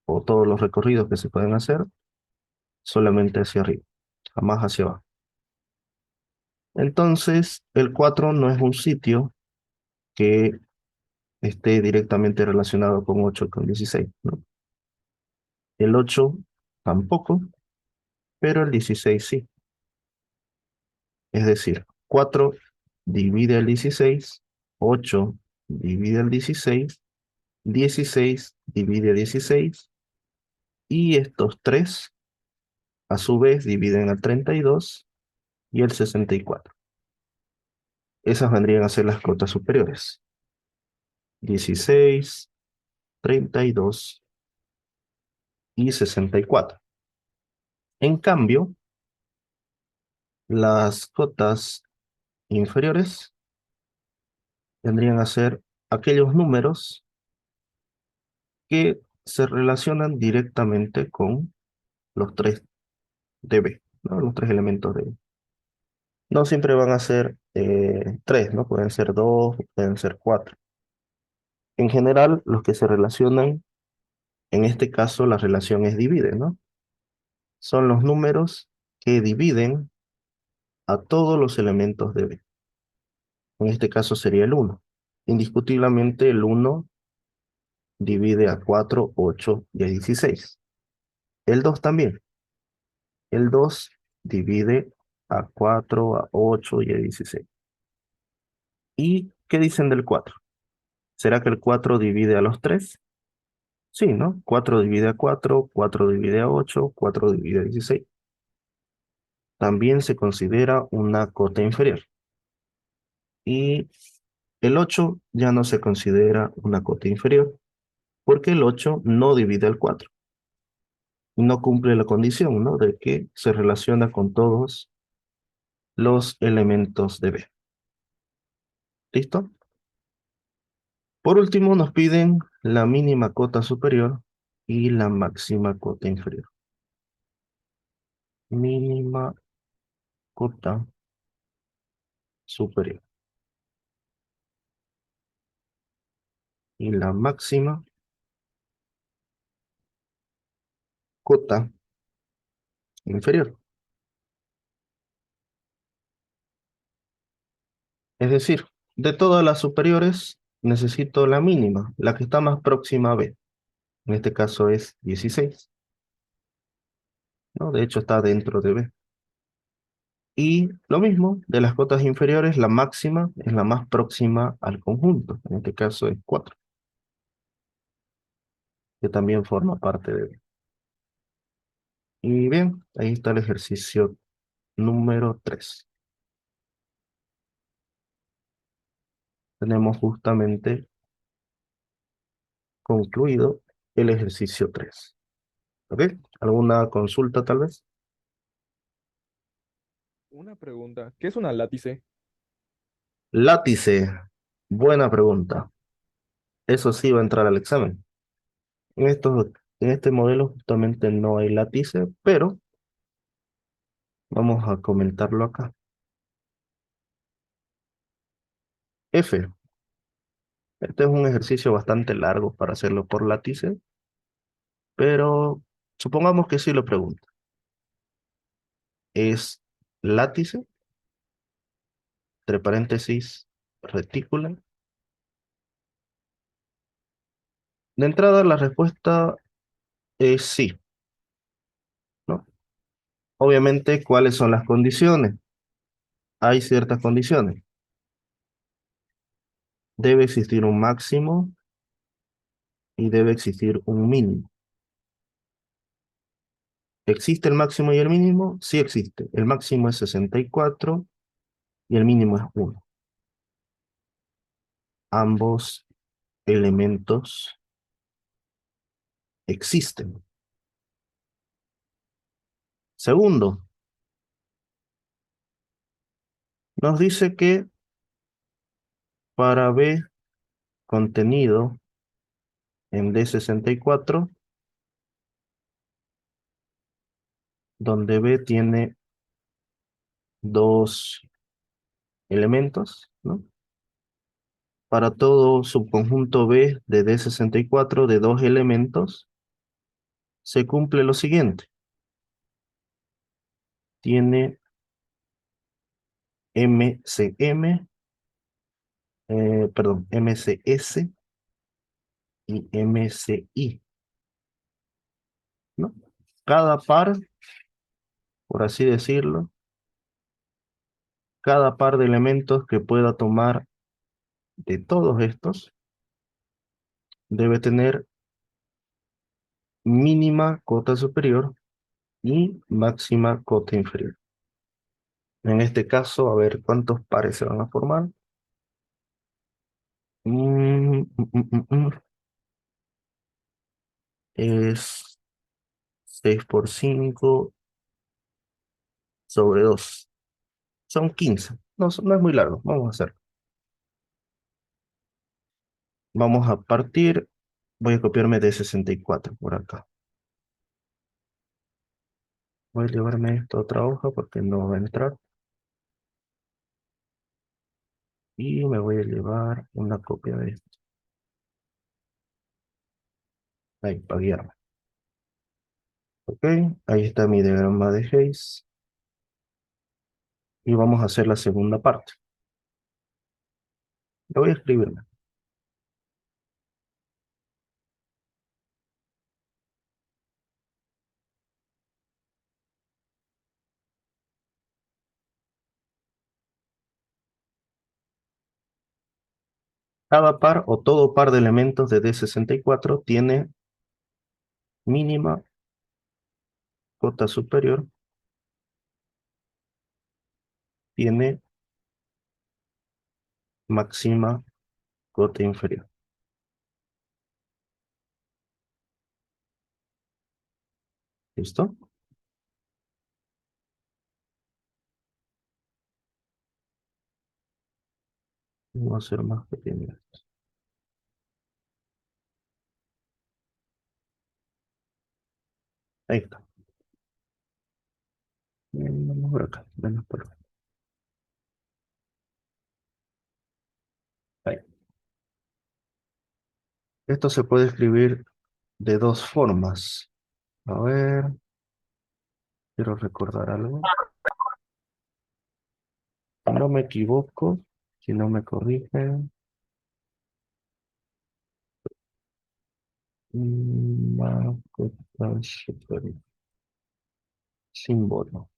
o todos los recorridos que se pueden hacer, solamente hacia arriba, jamás hacia abajo. Entonces, el 4 no es un sitio que esté directamente relacionado con 8 con 16, ¿no? El 8 tampoco, pero el 16 sí. Es decir, 4 divide el 16, 8 divide el 16, 16 divide 16, y estos 3 a su vez dividen el 32 y el 64. Esas vendrían a ser las cotas superiores. 16, 32 y 64. En cambio, las cotas inferiores vendrían a ser aquellos números que se relacionan directamente con los tres de B, ¿no? Los tres elementos de B. No siempre van a ser tres, ¿no? Pueden ser dos, pueden ser cuatro. En general, los que se relacionan, en este caso la relación es divide, ¿no? Son los números que dividen a todos los elementos de B. En este caso sería el 1. Indiscutiblemente el 1 divide a 4, 8 y a 16. El 2 también. El 2 divide a 4, a 8 y a 16. ¿Y qué dicen del 4? ¿Será que el 4 divide a los 3? Sí, ¿no? 4 divide a 4, 4 divide a 8, 4 divide a 16. También se considera una cota inferior. Y el 8 ya no se considera una cota inferior, porque el 8 no divide al 4. No cumple la condición, ¿no? De que se relaciona con todos los elementos de B. ¿Listo? Por último, nos piden la mínima cota superior y la máxima cota inferior. Mínima cota superior. Y la máxima cota inferior. Es decir, de todas las superiores, necesito la mínima, la que está más próxima a B. En este caso es 16. ¿No? De hecho, está dentro de B. Y lo mismo, de las cotas inferiores, la máxima es la más próxima al conjunto. En este caso es 4, que también forma parte de B. Y bien, ahí está el ejercicio número 3. Tenemos justamente concluido el ejercicio 3. ¿Ok? ¿Alguna consulta tal vez? Una pregunta, ¿qué es una látice? Látice. Buena pregunta. Eso sí va a entrar al examen. En en este modelo justamente no hay látice, pero vamos a comentarlo acá. F. Este es un ejercicio bastante largo para hacerlo por látice, pero supongamos que sí lo pregunto. Es látice, entre paréntesis, retícula, De entrada, la respuesta es sí, ¿no? Obviamente, ¿cuáles son las condiciones? Hay ciertas condiciones. Debe existir un máximo y debe existir un mínimo. ¿Existe el máximo y el mínimo? Sí existe. El máximo es 64 y el mínimo es 1. Ambos elementos existen. Segundo, nos dice que para B contenido en D64, donde B tiene dos elementos, ¿no? Para todo subconjunto B de D64 de dos elementos, se cumple lo siguiente. Tiene MCM, perdón, MCS y MCI, ¿no? Cada par, por así decirlo, cada par de elementos que pueda tomar de todos estos debe tener mínima cota superior y máxima cota inferior. En este caso, a ver cuántos pares se van a formar. Mm, mm, mm, mm, mm. Es 6 por 5 sobre 2. Son 15. No, no es muy largo. Vamos a hacer. Vamos a partir. Voy a copiarme de 64 por acá. Voy a llevarme esta otra hoja porque no va a entrar. Y me voy a llevar una copia de esto. Ahí, para guiarme. Ok, ahí está mi diagrama de Hayes. Y vamos a hacer la segunda parte. Lo voy a escribirme. Cada par o todo par de elementos de D64 tiene mínima cota superior, tiene máxima cota inferior. ¿Listo? Voy a hacer más pequeño. Ahí está. Vamos por acá. Menos por acá. Ahí. Esto se puede escribir de dos formas. A ver, quiero recordar algo. Si no me equivoco, si no me corrigen, una cota superior. Símbolo.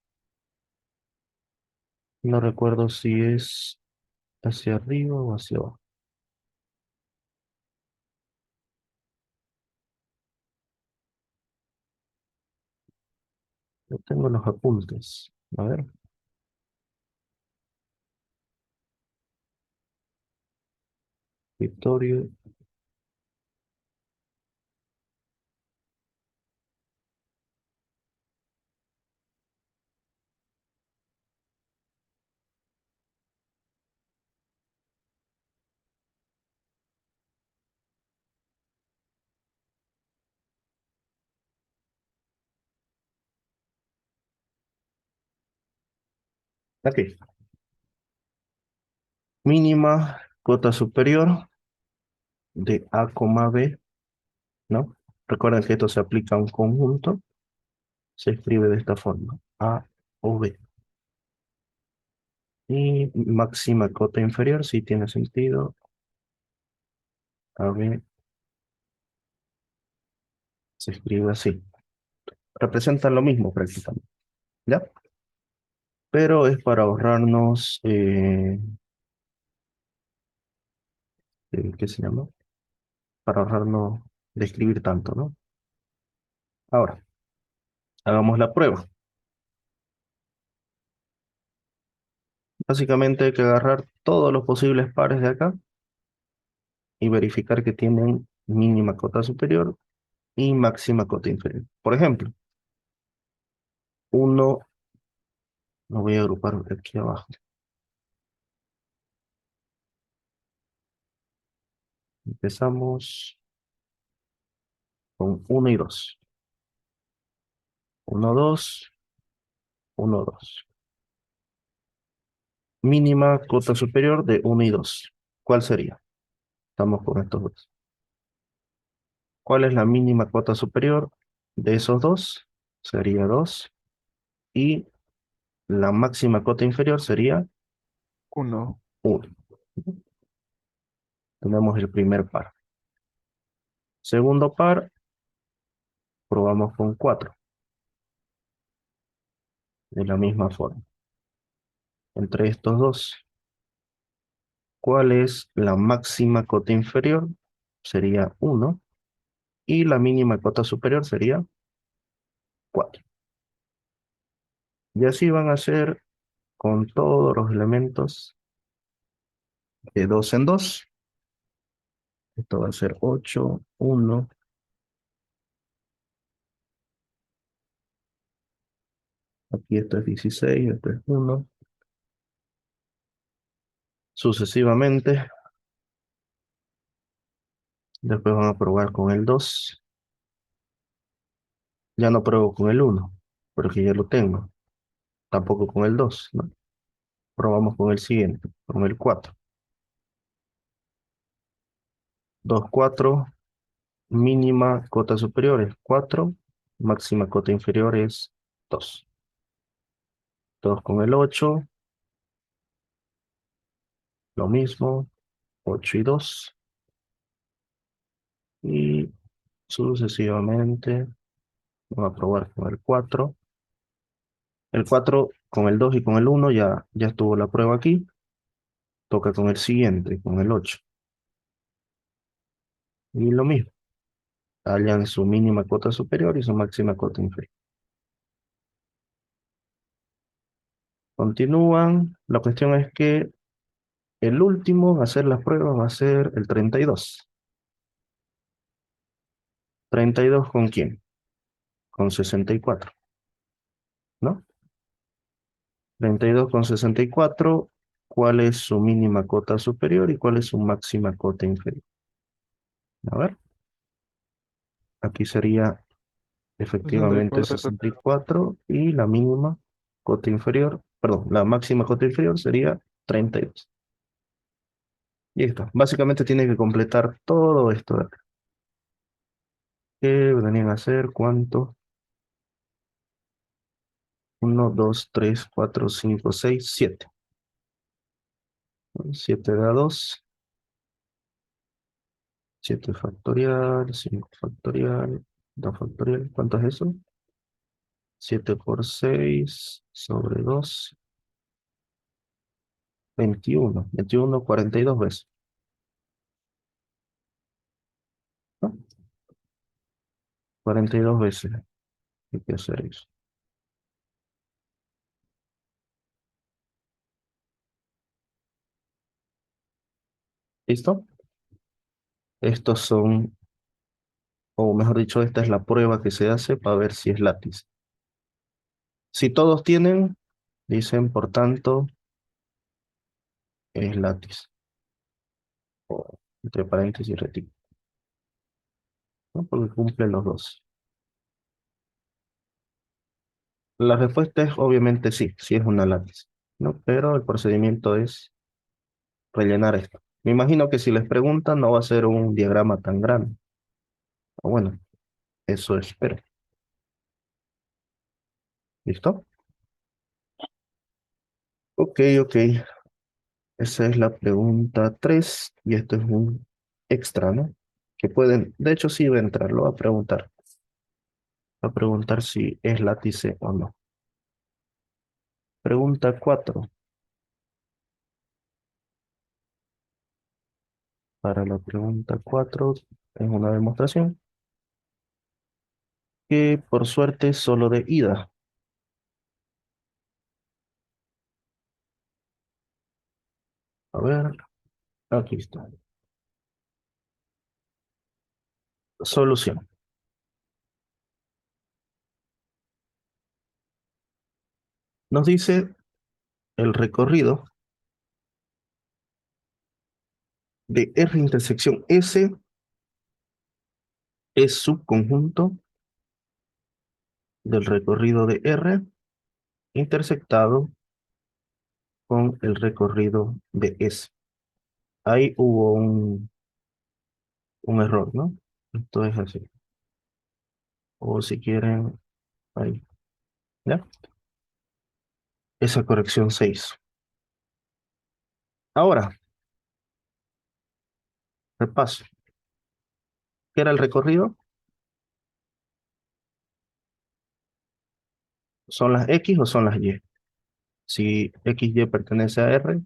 No recuerdo si es hacia arriba o hacia abajo. Yo tengo los apuntes. A ver. Victorio. Aquí. Mínima cota superior de A, B, ¿no? Recuerden que esto se aplica a un conjunto. Se escribe de esta forma. A o B. Y máxima cota inferior, si tiene sentido. A, B, Se escribe así. Representan lo mismo prácticamente, ¿ya? Pero es para ahorrarnos, ¿qué se llama? Para ahorrarnos de escribir tanto, ¿no? Ahora, hagamos la prueba. Básicamente hay que agarrar todos los posibles pares de acá y verificar que tienen mínima cota superior y máxima cota inferior. Por ejemplo, uno, lo voy a agrupar aquí abajo. Empezamos con 1 y 2. 1, 2, 1, 2. Mínima cota superior de 1 y 2. ¿Cuál sería? Estamos con estos dos. ¿Cuál es la mínima cota superior de esos dos? Sería 2. Y la máxima cota inferior sería 1. 1. Tenemos el primer par. Segundo par, probamos con 4. De la misma forma. Entre estos dos, ¿cuál es la máxima cota inferior? Sería 1. Y la mínima cota superior sería 4. Y así van a ser con todos los elementos de 2 en 2. Esto va a ser 8, 1. Aquí esto es 16, esto es 1. Sucesivamente. Después van a probar con el 2. Ya no pruebo con el 1, porque ya lo tengo. Tampoco con el 2, ¿no? Probamos con el siguiente, con el 4. 2, 4. Mínima cota superior es 4. Máxima cota inferior es 2. 2 con el 8. Lo mismo. 8 y 2. Y sucesivamente. Vamos a probar con el 4. El 4 con el 2 y con el 1 ya estuvo la prueba aquí. Toca con el siguiente, con el 8. Y lo mismo. Hallan su mínima cota superior y su máxima cota inferior. Continúan. La cuestión es que el último a hacer las pruebas va a ser el 32. ¿32 con quién? Con 64, ¿no? 32 con 64. ¿Cuál es su mínima cota superior y cuál es su máxima cota inferior? A ver. Aquí sería efectivamente 64. 64 y la mínima cota inferior, perdón, la máxima cota inferior sería 32. Y está. Básicamente tiene que completar todo esto de acá. ¿Qué venían a ser? ¿Cuánto? 1, 2, 3, 4, 5, 6, 7. 7 da 2. 7 factorial, 5 factorial, 2 factorial. ¿Cuánto es eso? 7 por 6 sobre 2. 21. 21, 42 veces, ¿no? 42 veces hay que hacer eso. ¿Listo? Estos son, o mejor dicho, esta es la prueba que se hace para ver si es látiz. Si todos tienen, dicen, por tanto, es látiz. O entre paréntesis retículo, ¿no? Porque cumple los dos. La respuesta es obviamente sí, sí es una látiz, ¿no? Pero el procedimiento es rellenar esto. Me imagino que si les preguntan no va a ser un diagrama tan grande. O bueno, eso espero. ¿Listo? Ok, ok. Esa es la pregunta 3 y esto es un extra, ¿no? Que pueden, de hecho sí va a entrar, lo va a preguntar. Va a preguntar si es látice o no. Pregunta 4. Para la pregunta 4 es una demostración que por suerte es solo de ida. A ver, aquí está. Solución. Nos dice el recorrido de R intersección S es subconjunto del recorrido de R intersectado con el recorrido de S. Ahí hubo un error, ¿no? Esto es así. O si quieren, ahí. ¿Ya? Esa corrección se hizo. Ahora, repaso. ¿Qué era el recorrido? ¿Son las X o son las Y? Si XY pertenece a R,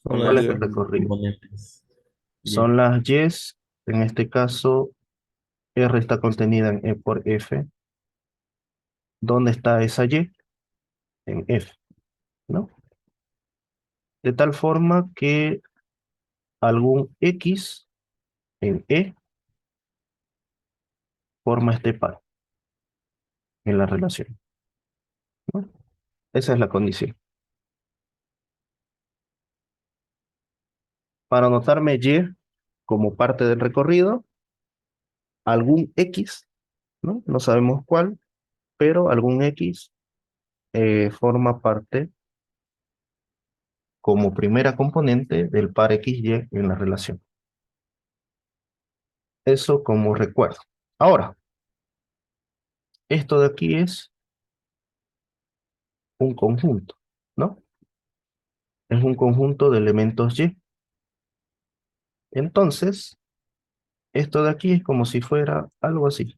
Son ¿cuál las es el Y. recorrido? Componentes. Son las Y, en este caso, R está contenida en E por F. ¿Dónde está esa Y? En F, ¿no? De tal forma que algún X en E forma este par en la relación, ¿no? Esa es la condición. Para anotarme Y como parte del recorrido, algún X, ¿no? No sabemos cuál, pero algún X forma parte como primera componente del par XY en la relación. Eso como recuerdo. Ahora, esto de aquí es un conjunto, ¿no? Es un conjunto de elementos Y. Entonces, esto de aquí es como si fuera algo así.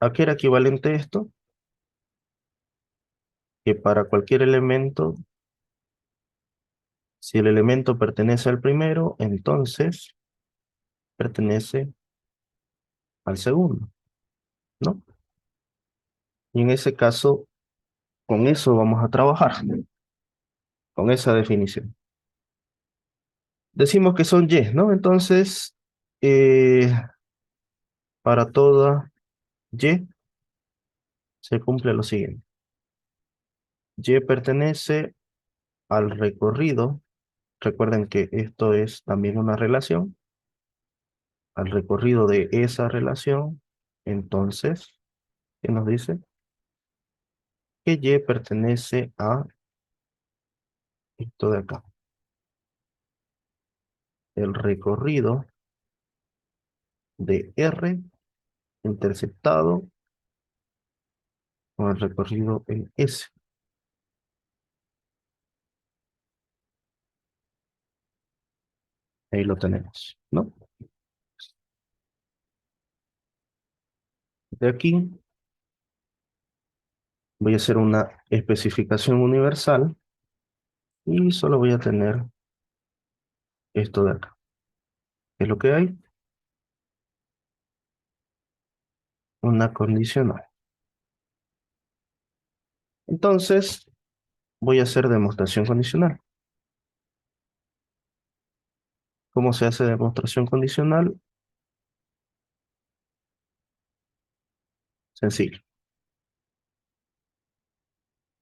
¿A qué era equivalente esto? Que para cualquier elemento, si el elemento pertenece al primero, entonces pertenece al segundo, ¿no? Y en ese caso, con eso vamos a trabajar, con esa definición. Decimos que son Y, ¿no? Entonces, eh, para toda Y se cumple lo siguiente. Y pertenece al recorrido. Recuerden que esto es también una relación. Al recorrido de esa relación. Entonces, ¿qué nos dice? Que Y pertenece a esto de acá. El recorrido de R interceptado con el recorrido en S. Ahí lo tenemos, ¿no? De aquí voy a hacer una especificación universal y solo voy a tener esto de acá. ¿Qué es lo que hay? Una condicional. Entonces, voy a hacer demostración condicional. ¿Cómo se hace demostración condicional? Sencillo.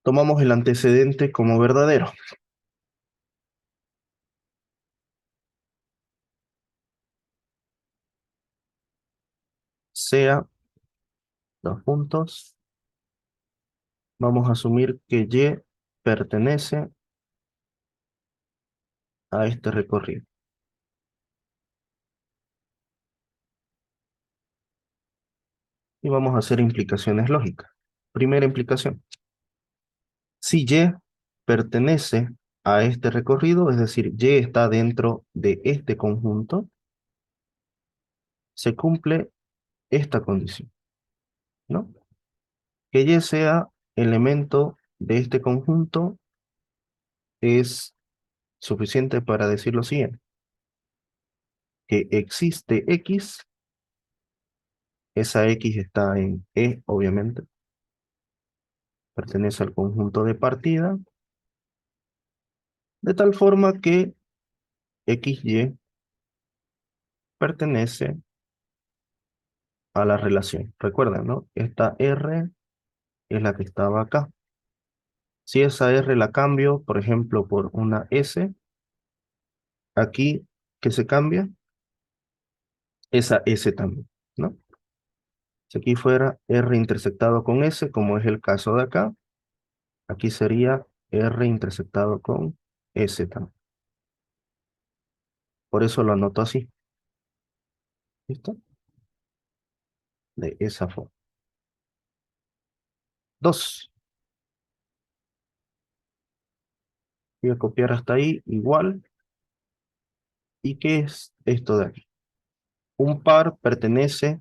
Tomamos el antecedente como verdadero. Sea, dos puntos. Vamos a asumir que Y pertenece a este recorrido. Y vamos a hacer implicaciones lógicas. Primera implicación. Si Y pertenece a este recorrido, es decir, Y está dentro de este conjunto, se cumple esta condición, ¿no? Que Y sea elemento de este conjunto es suficiente para decir lo siguiente, que existe X, esa X está en E, obviamente, pertenece al conjunto de partida, de tal forma que XY pertenece a la relación. Recuerden, ¿no? Esta R es la que estaba acá. Si esa R la cambio, por ejemplo, por una S, aquí, ¿qué se cambia? Esa S también, ¿no? Si aquí fuera R intersectado con S, como es el caso de acá, aquí sería R intersectado con S también. Por eso lo anoto así. ¿Listo? De esa forma. 2. Voy a copiar hasta ahí, igual. ¿Y qué es esto de aquí? Un par pertenece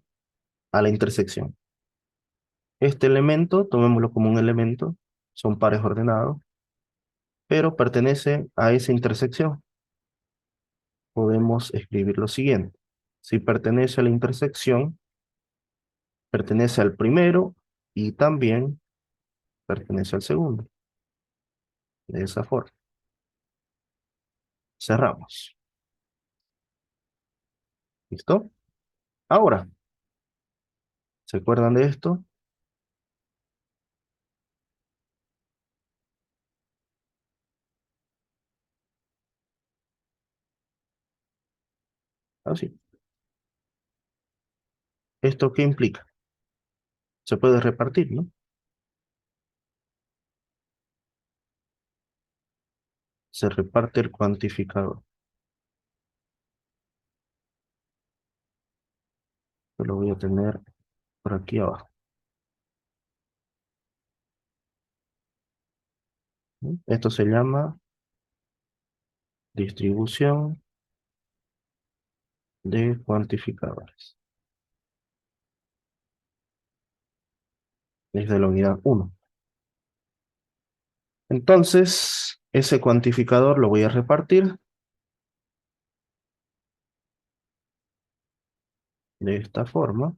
a la intersección. Este elemento, tomémoslo como un elemento, son pares ordenados, pero pertenece a esa intersección. Podemos escribir lo siguiente. Si pertenece a la intersección, pertenece al primero y también pertenece al segundo. De esa forma. Cerramos. ¿Listo? Ahora, ¿se acuerdan de esto? Así. ¿Esto qué implica? Se puede repartir, ¿no? Se reparte el cuantificador. Yo lo voy a tener por aquí abajo. ¿No? Esto se llama distribución de cuantificadores. Es de la unidad 1. Entonces, ese cuantificador lo voy a repartir de esta forma.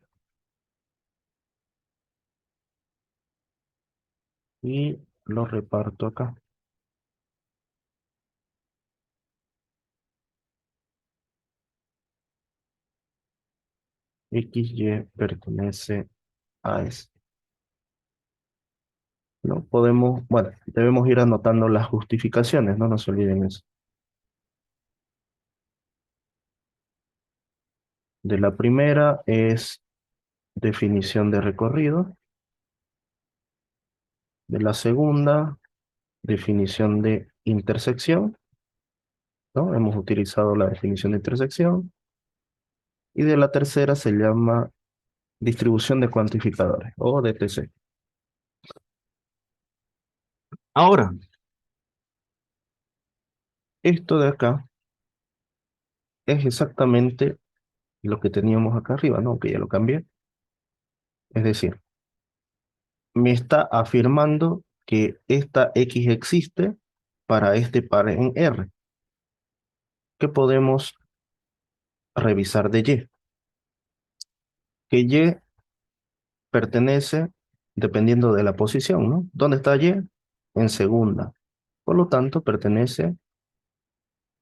Y lo reparto acá. XY pertenece a S. ¿No? Podemos, bueno, debemos ir anotando las justificaciones, no nos olviden eso. De la primera es definición de recorrido. De la segunda, definición de intersección, ¿no? Hemos utilizado la definición de intersección. Y de la tercera se llama distribución de cuantificadores, o DTC. Ahora, esto de acá es exactamente lo que teníamos acá arriba, ¿no? Que ya lo cambié. Es decir, me está afirmando que esta X existe para este par en R. ¿Qué podemos revisar de Y? Que Y pertenece dependiendo de la posición, ¿no? ¿Dónde está Y? En segunda. Por lo tanto, pertenece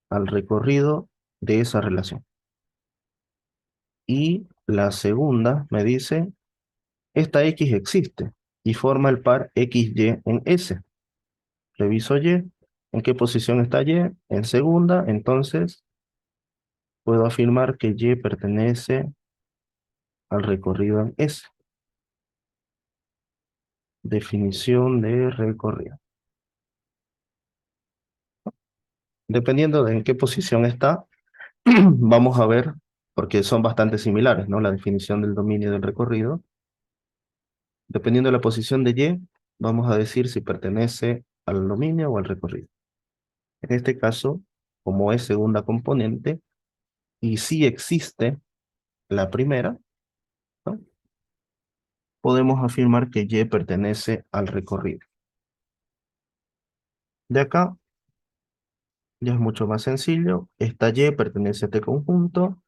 al recorrido de esa relación. Y la segunda me dice, esta X existe y forma el par XY en S. Reviso Y, ¿en qué posición está Y? En segunda, entonces puedo afirmar que Y pertenece al recorrido en S. Definición de recorrido. Dependiendo de en qué posición está, vamos a ver, porque son bastante similares, ¿no? La definición del dominio del recorrido. Dependiendo de la posición de Y, vamos a decir si pertenece al dominio o al recorrido. En este caso, como es segunda componente, y si existe la primera, ¿no? Podemos afirmar que Y pertenece al recorrido. De acá ya es mucho más sencillo. Esta Y pertenece a este conjunto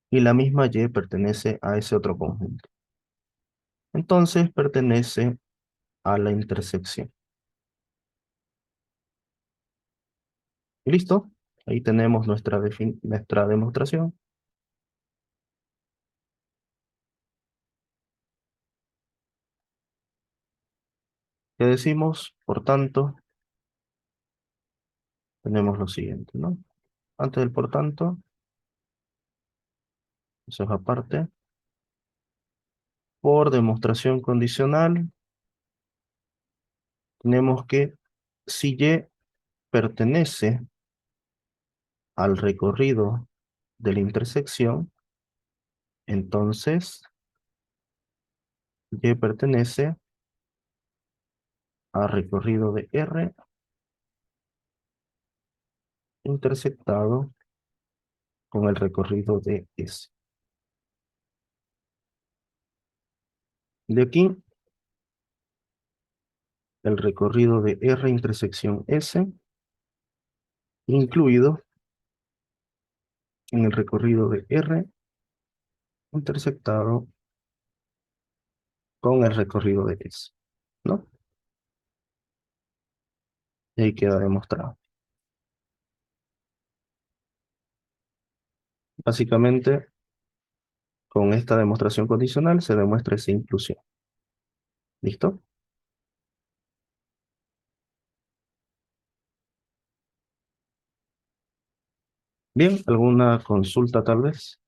y la misma Y pertenece a ese otro conjunto. Entonces pertenece a la intersección. ¿Y listo? Ahí tenemos nuestra demostración. ¿Qué decimos? Por tanto, tenemos lo siguiente, ¿no? Antes del por tanto, eso es aparte. Por demostración condicional, tenemos que si Y pertenece al recorrido de la intersección, entonces Y pertenece al recorrido de R intersectado con el recorrido de S. De aquí, el recorrido de R intersección S, incluido en el recorrido de R intersectado con el recorrido de S, ¿no? Y ahí queda demostrado. Básicamente, con esta demostración condicional se demuestra esa inclusión. ¿Listo? Bien, ¿alguna consulta tal vez?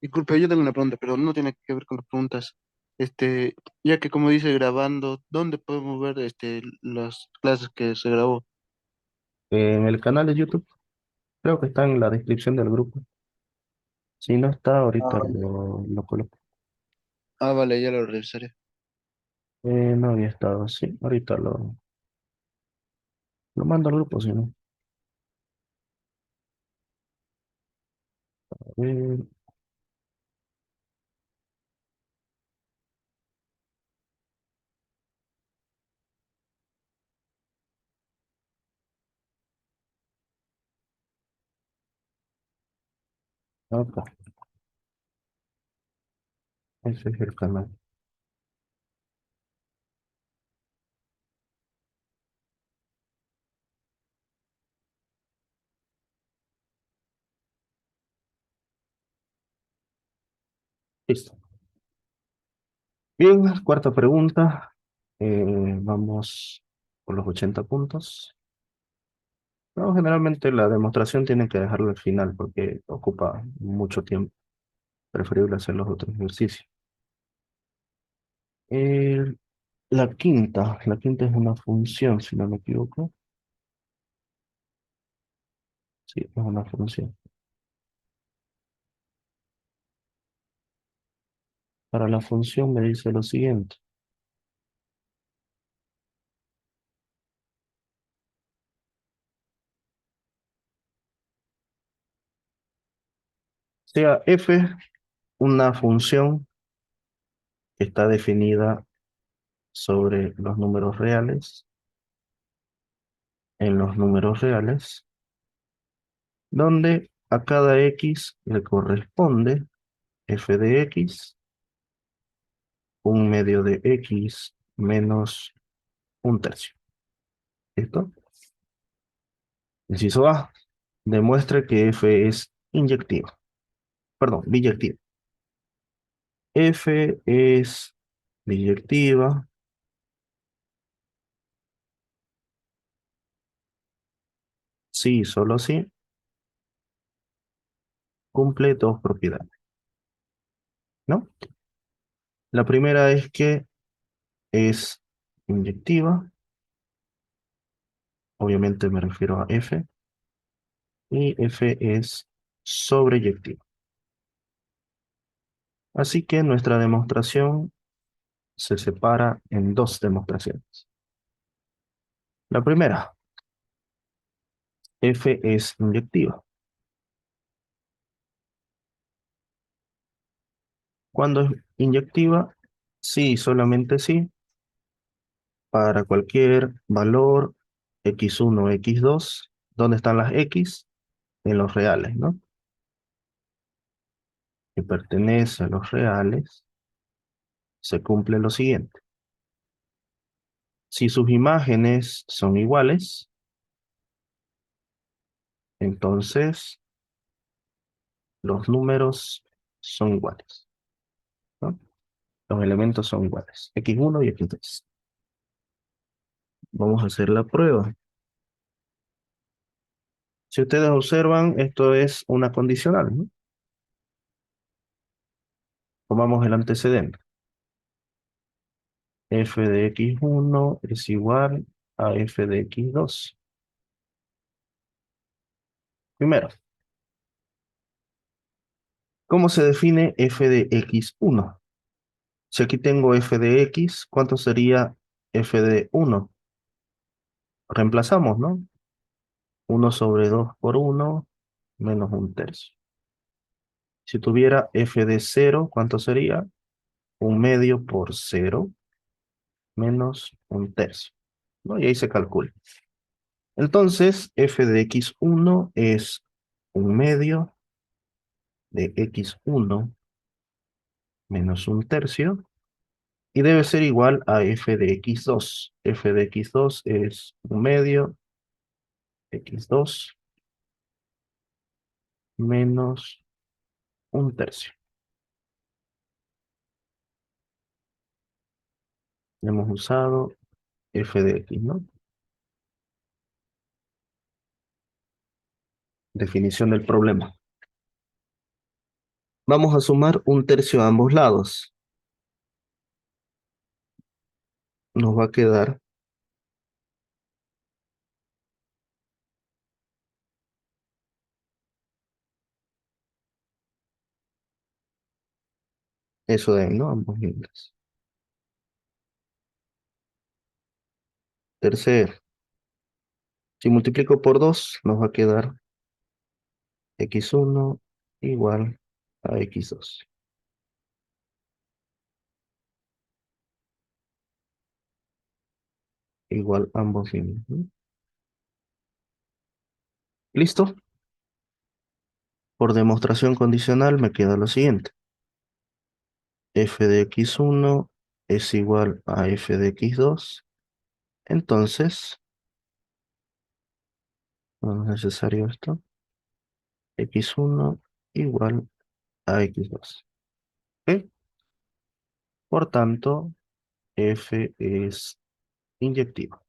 Disculpe, yo tengo una pregunta, pero no tiene que ver con las preguntas. Ya que como dice grabando, ¿dónde podemos ver las clases que se grabó? En el canal de YouTube, creo que está en la descripción del grupo. Si no está, Ah, ahorita vale. lo coloco. Ah, vale, ya lo revisaré. No había estado, sí. Ahorita lo mando al grupo, si no. Eh, acá, ese es el canal. Listo. Bien, cuarta pregunta. Vamos por los 80 puntos. No, generalmente la demostración tienen que dejarla al final porque ocupa mucho tiempo. Preferible hacer los otros ejercicios. Eh, la quinta es una función, si no me equivoco. Sí, es una función. Para la función me dice lo siguiente. Sea f una función que está definida sobre los números reales, en los números reales, donde a cada x le corresponde f de x, un medio de x menos un tercio. ¿Listo? Inciso A. Demuestre que f es inyectiva. Perdón, biyectiva. F es biyectiva si, solo si, cumple dos propiedades, ¿no? La primera es que es inyectiva, obviamente me refiero a F, y F es sobreyectiva. Así que nuestra demostración se separa en dos demostraciones. La primera, F es inyectiva. Cuando es inyectiva, sí, solamente sí, para cualquier valor x1, x2, ¿dónde están las x? En los reales, ¿no? Que pertenece a los reales, se cumple lo siguiente. Si sus imágenes son iguales, entonces los números son iguales, ¿no? Los elementos son iguales, x1 y x2. Vamos a hacer la prueba. Si ustedes observan, esto es una condicional, ¿no? Tomamos el antecedente. F de x1 es igual a f de x2. Primero, ¿cómo se define f de x1? Si aquí tengo f de x, ¿cuánto sería f de 1? Reemplazamos, ¿no? 1 sobre 2 por 1 menos 1/3. Si tuviera f de 0, ¿cuánto sería? 1/2 por 0 menos 1/3, ¿no? Y ahí se calcula. Entonces, f de x1 es 1/2 de x1 menos 1/3 y debe ser igual a f de x2. F de x2 es 1/2 x2 menos 1/3. Hemos usado f de x, ¿no? Definición del problema. Vamos a sumar 1/3 a ambos lados. Nos va a quedar eso de ahí, ¿no? Ambos libres. Tercero, si multiplico por 2, nos va a quedar x1 igual a x2. Igual ambos límites, ¿no? ¿Listo? Por demostración condicional me queda lo siguiente. F de x1 es igual a f de x2. Entonces, no es necesario esto. X1 igual a x2. ¿Ok? Por tanto, F es inyectiva.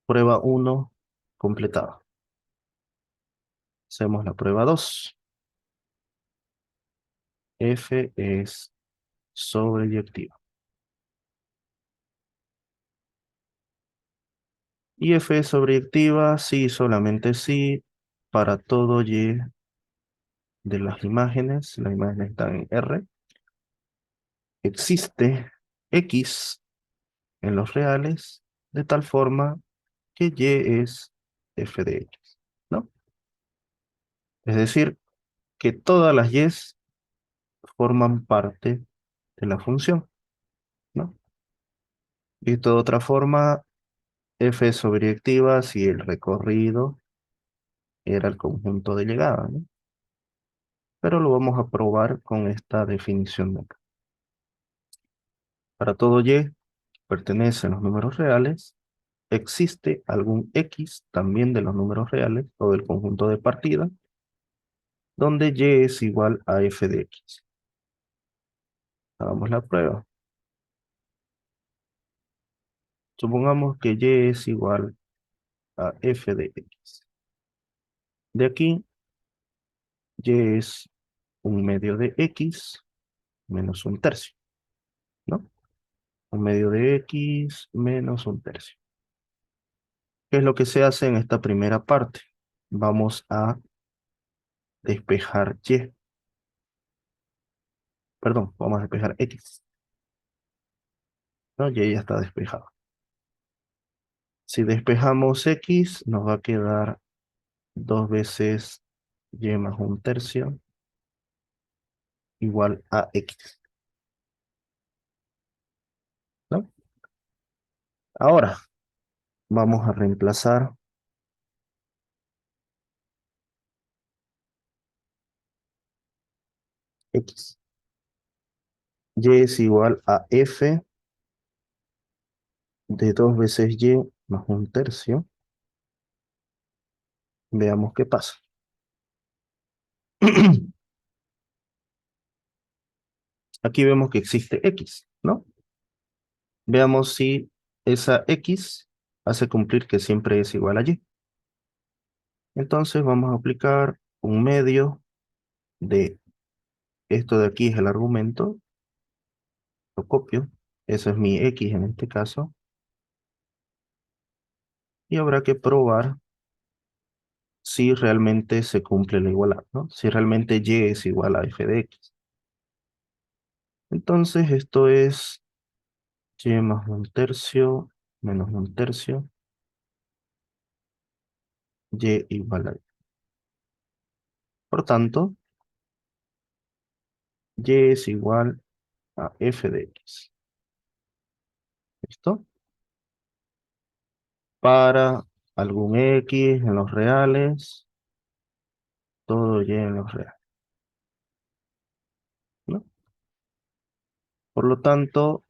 Prueba 1 completada. Hacemos la prueba 2. F es sobreyectiva. Y F es sobreyectiva, sí, solamente sí, para todo Y de las imágenes están en R. Existe X en los reales, de tal forma que Y es F de X, ¿no? Es decir, que todas las Y forman parte de la función, ¿no? Y de otra forma, F es sobreyectiva si el recorrido era el conjunto de llegada, ¿no? Pero lo vamos a probar con esta definición de acá. Para todo Y que pertenece a los números reales, existe algún X también de los números reales o del conjunto de partida, donde Y es igual a F de X. Hagamos la prueba. Supongamos que Y es igual a F de X. De aquí, Y es 1/2 de X menos 1/3, ¿no? 1/2 de X menos 1/3. ¿Qué es lo que se hace en esta primera parte? Vamos a despejar Y. Perdón, vamos a despejar X. ¿No? Y ya está despejado. Si despejamos X, nos va a quedar 2 veces Y más 1/3 igual a X. ¿No? Ahora, vamos a reemplazar X. Y es igual a F de 2 veces Y más 1/3. Veamos qué pasa. Aquí vemos que existe X, ¿no? Veamos si esa X hace cumplir que siempre es igual a Y. Entonces vamos a aplicar un medio de esto de aquí es el argumento, lo copio, eso es mi X en este caso, y habrá que probar si realmente se cumple la igualdad, ¿no? Si realmente Y es igual a F de X. Entonces esto es Y más 1/3 menos 1/3, Y igual a Y. Por tanto, Y es igual a F de X. ¿Listo? Para algún X en los reales, todo Y en los reales, ¿no? Por lo tanto,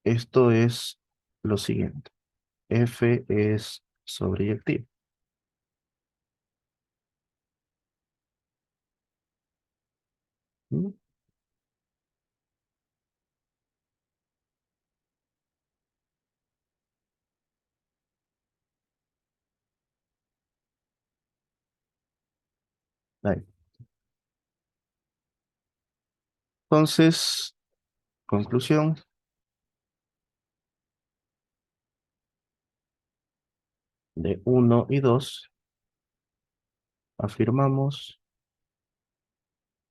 esto es lo siguiente. F es sobreyectivo. ¿Mm? Ahí. Entonces, conclusión. De 1 y 2, afirmamos,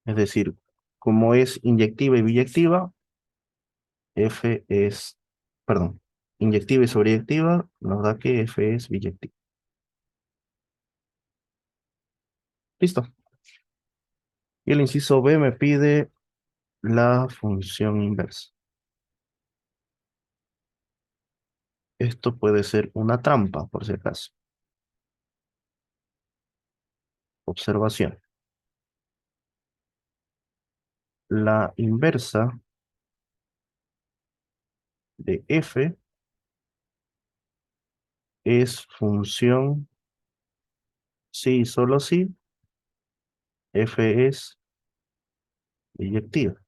es decir, como es inyectiva y biyectiva, F es, perdón, inyectiva y sobreyectiva, nos da que F es biyectiva. Listo. Y el inciso B me pide la función inversa. Esto puede ser una trampa, por si acaso. Observación. La inversa de F es función si y solo si F es biyectiva.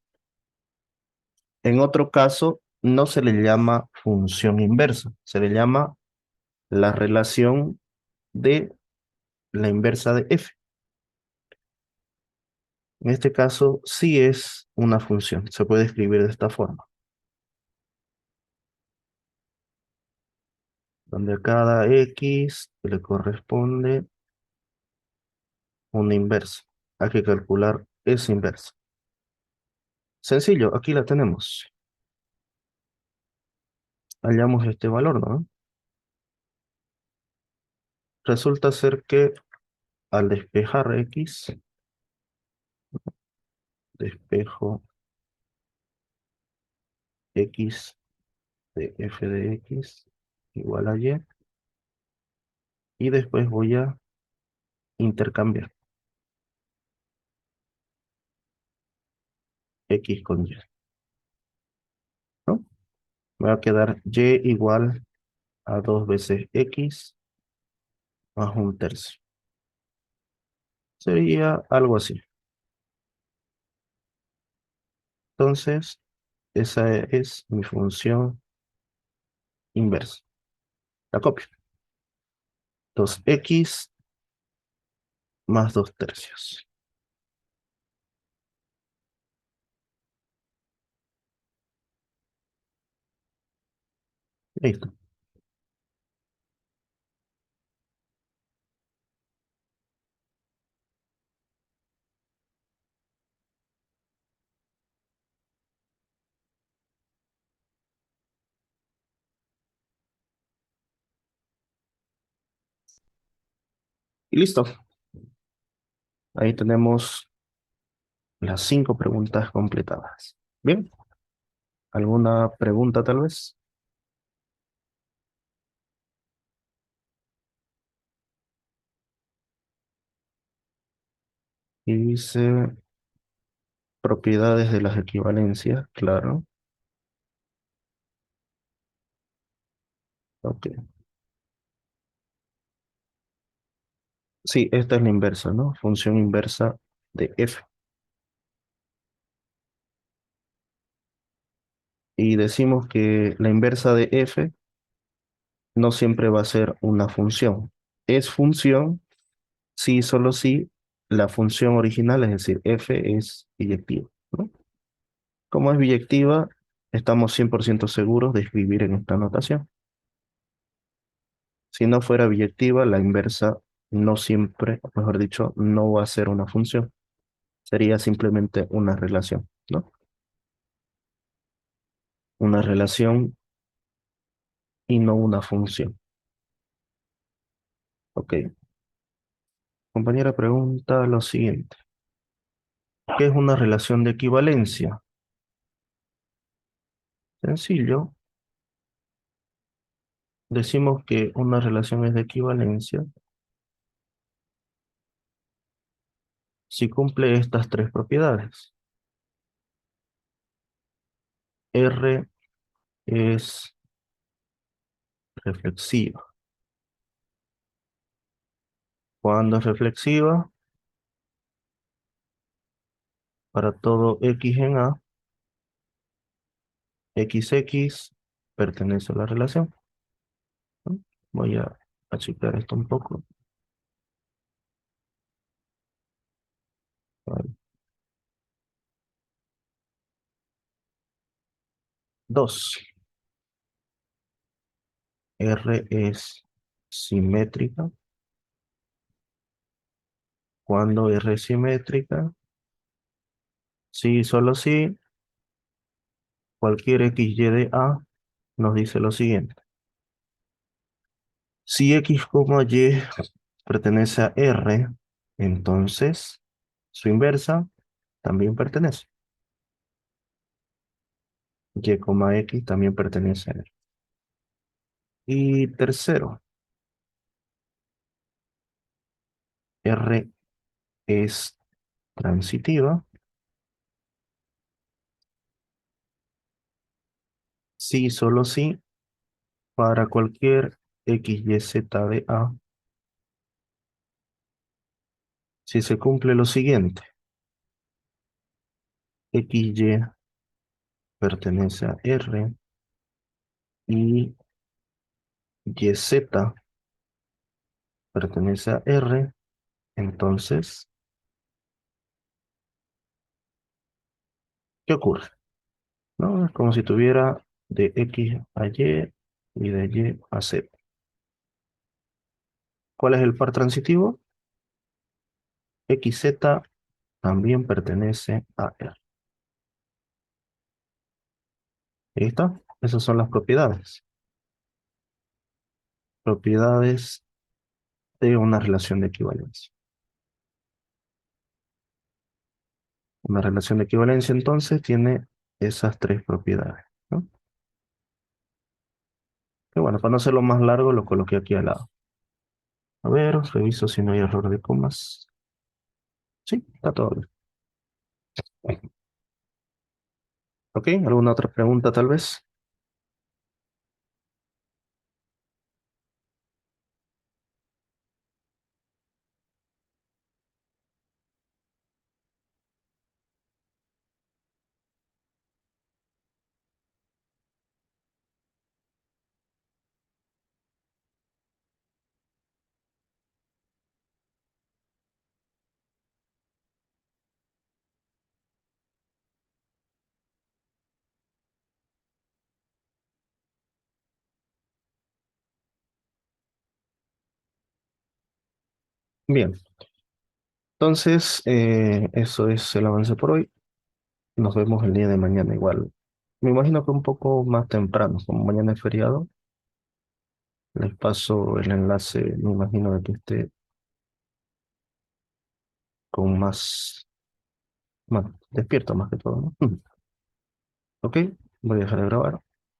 En otro caso, no se le llama función inversa, se le llama la relación de la inversa de f. En este caso, sí es una función, se puede escribir de esta forma, donde a cada x le corresponde una inversa. Hay que calcular esa inversa. Sencillo, aquí la tenemos. Hallamos este valor, ¿no? Resulta ser que al despejar x, despejo x de f de x igual a y, y después voy a intercambiar x con y, ¿no? Me va a quedar y igual a 2 veces x más 1/3. Sería algo así. Entonces, esa es mi función inversa. La copio. 2x más 2/3. Listo. Y listo. Ahí tenemos las 5 preguntas completadas. Bien. ¿Alguna pregunta tal vez? Y dice propiedades de las equivalencias, claro. Ok. Sí, esta es la inversa, ¿no? Función inversa de f. Y decimos que la inversa de f no siempre va a ser una función. Es función si solo si la función original, es decir, f es biyectiva, ¿no? Como es biyectiva, estamos 100% seguros de escribir en esta notación. Si no fuera biyectiva, la inversa no siempre, o mejor dicho, no va a ser una función. Sería simplemente una relación, ¿no? Una relación y no una función. Ok. Compañera pregunta lo siguiente. ¿Qué es una relación de equivalencia? Sencillo. Decimos que una relación es de equivalencia si cumple estas 3 propiedades. R es reflexiva. Cuando es reflexiva, para todo X en A, XX pertenece a la relación, ¿no? Voy a achicar esto un poco. Vale. 2. R es simétrica. Cuando R es simétrica, sí, solo si cualquier XY de A nos dice lo siguiente. Si X, Y pertenece a R, entonces su inversa también pertenece. Y, X también pertenece a R. Y tercero, R es transitiva. Sí, solo sí, para cualquier X, Y, Z de A, si se cumple lo siguiente. X, Y pertenece a R y Y, Z pertenece a R, entonces, ¿qué ocurre? ¿No? Es como si tuviera de X a y de Y a Z. ¿Cuál es el par transitivo? XZ también pertenece a R. Ahí está. Esas son las propiedades. Propiedades de una relación de equivalencia. Una relación de equivalencia entonces tiene esas 3 propiedades, ¿no? Que bueno, para no hacerlo más largo lo coloqué aquí al lado. A ver, reviso si no hay error de comas. Sí, está todo bien. ¿Ok? ¿Alguna otra pregunta tal vez? Bien. Entonces, eso es el avance por hoy. Nos vemos el día de mañana igual. Me imagino que un poco más temprano, como mañana es feriado. Les paso el enlace, me imagino de que esté con más, bueno, despierto más que todo, ¿no? Ok, voy a dejar de grabar.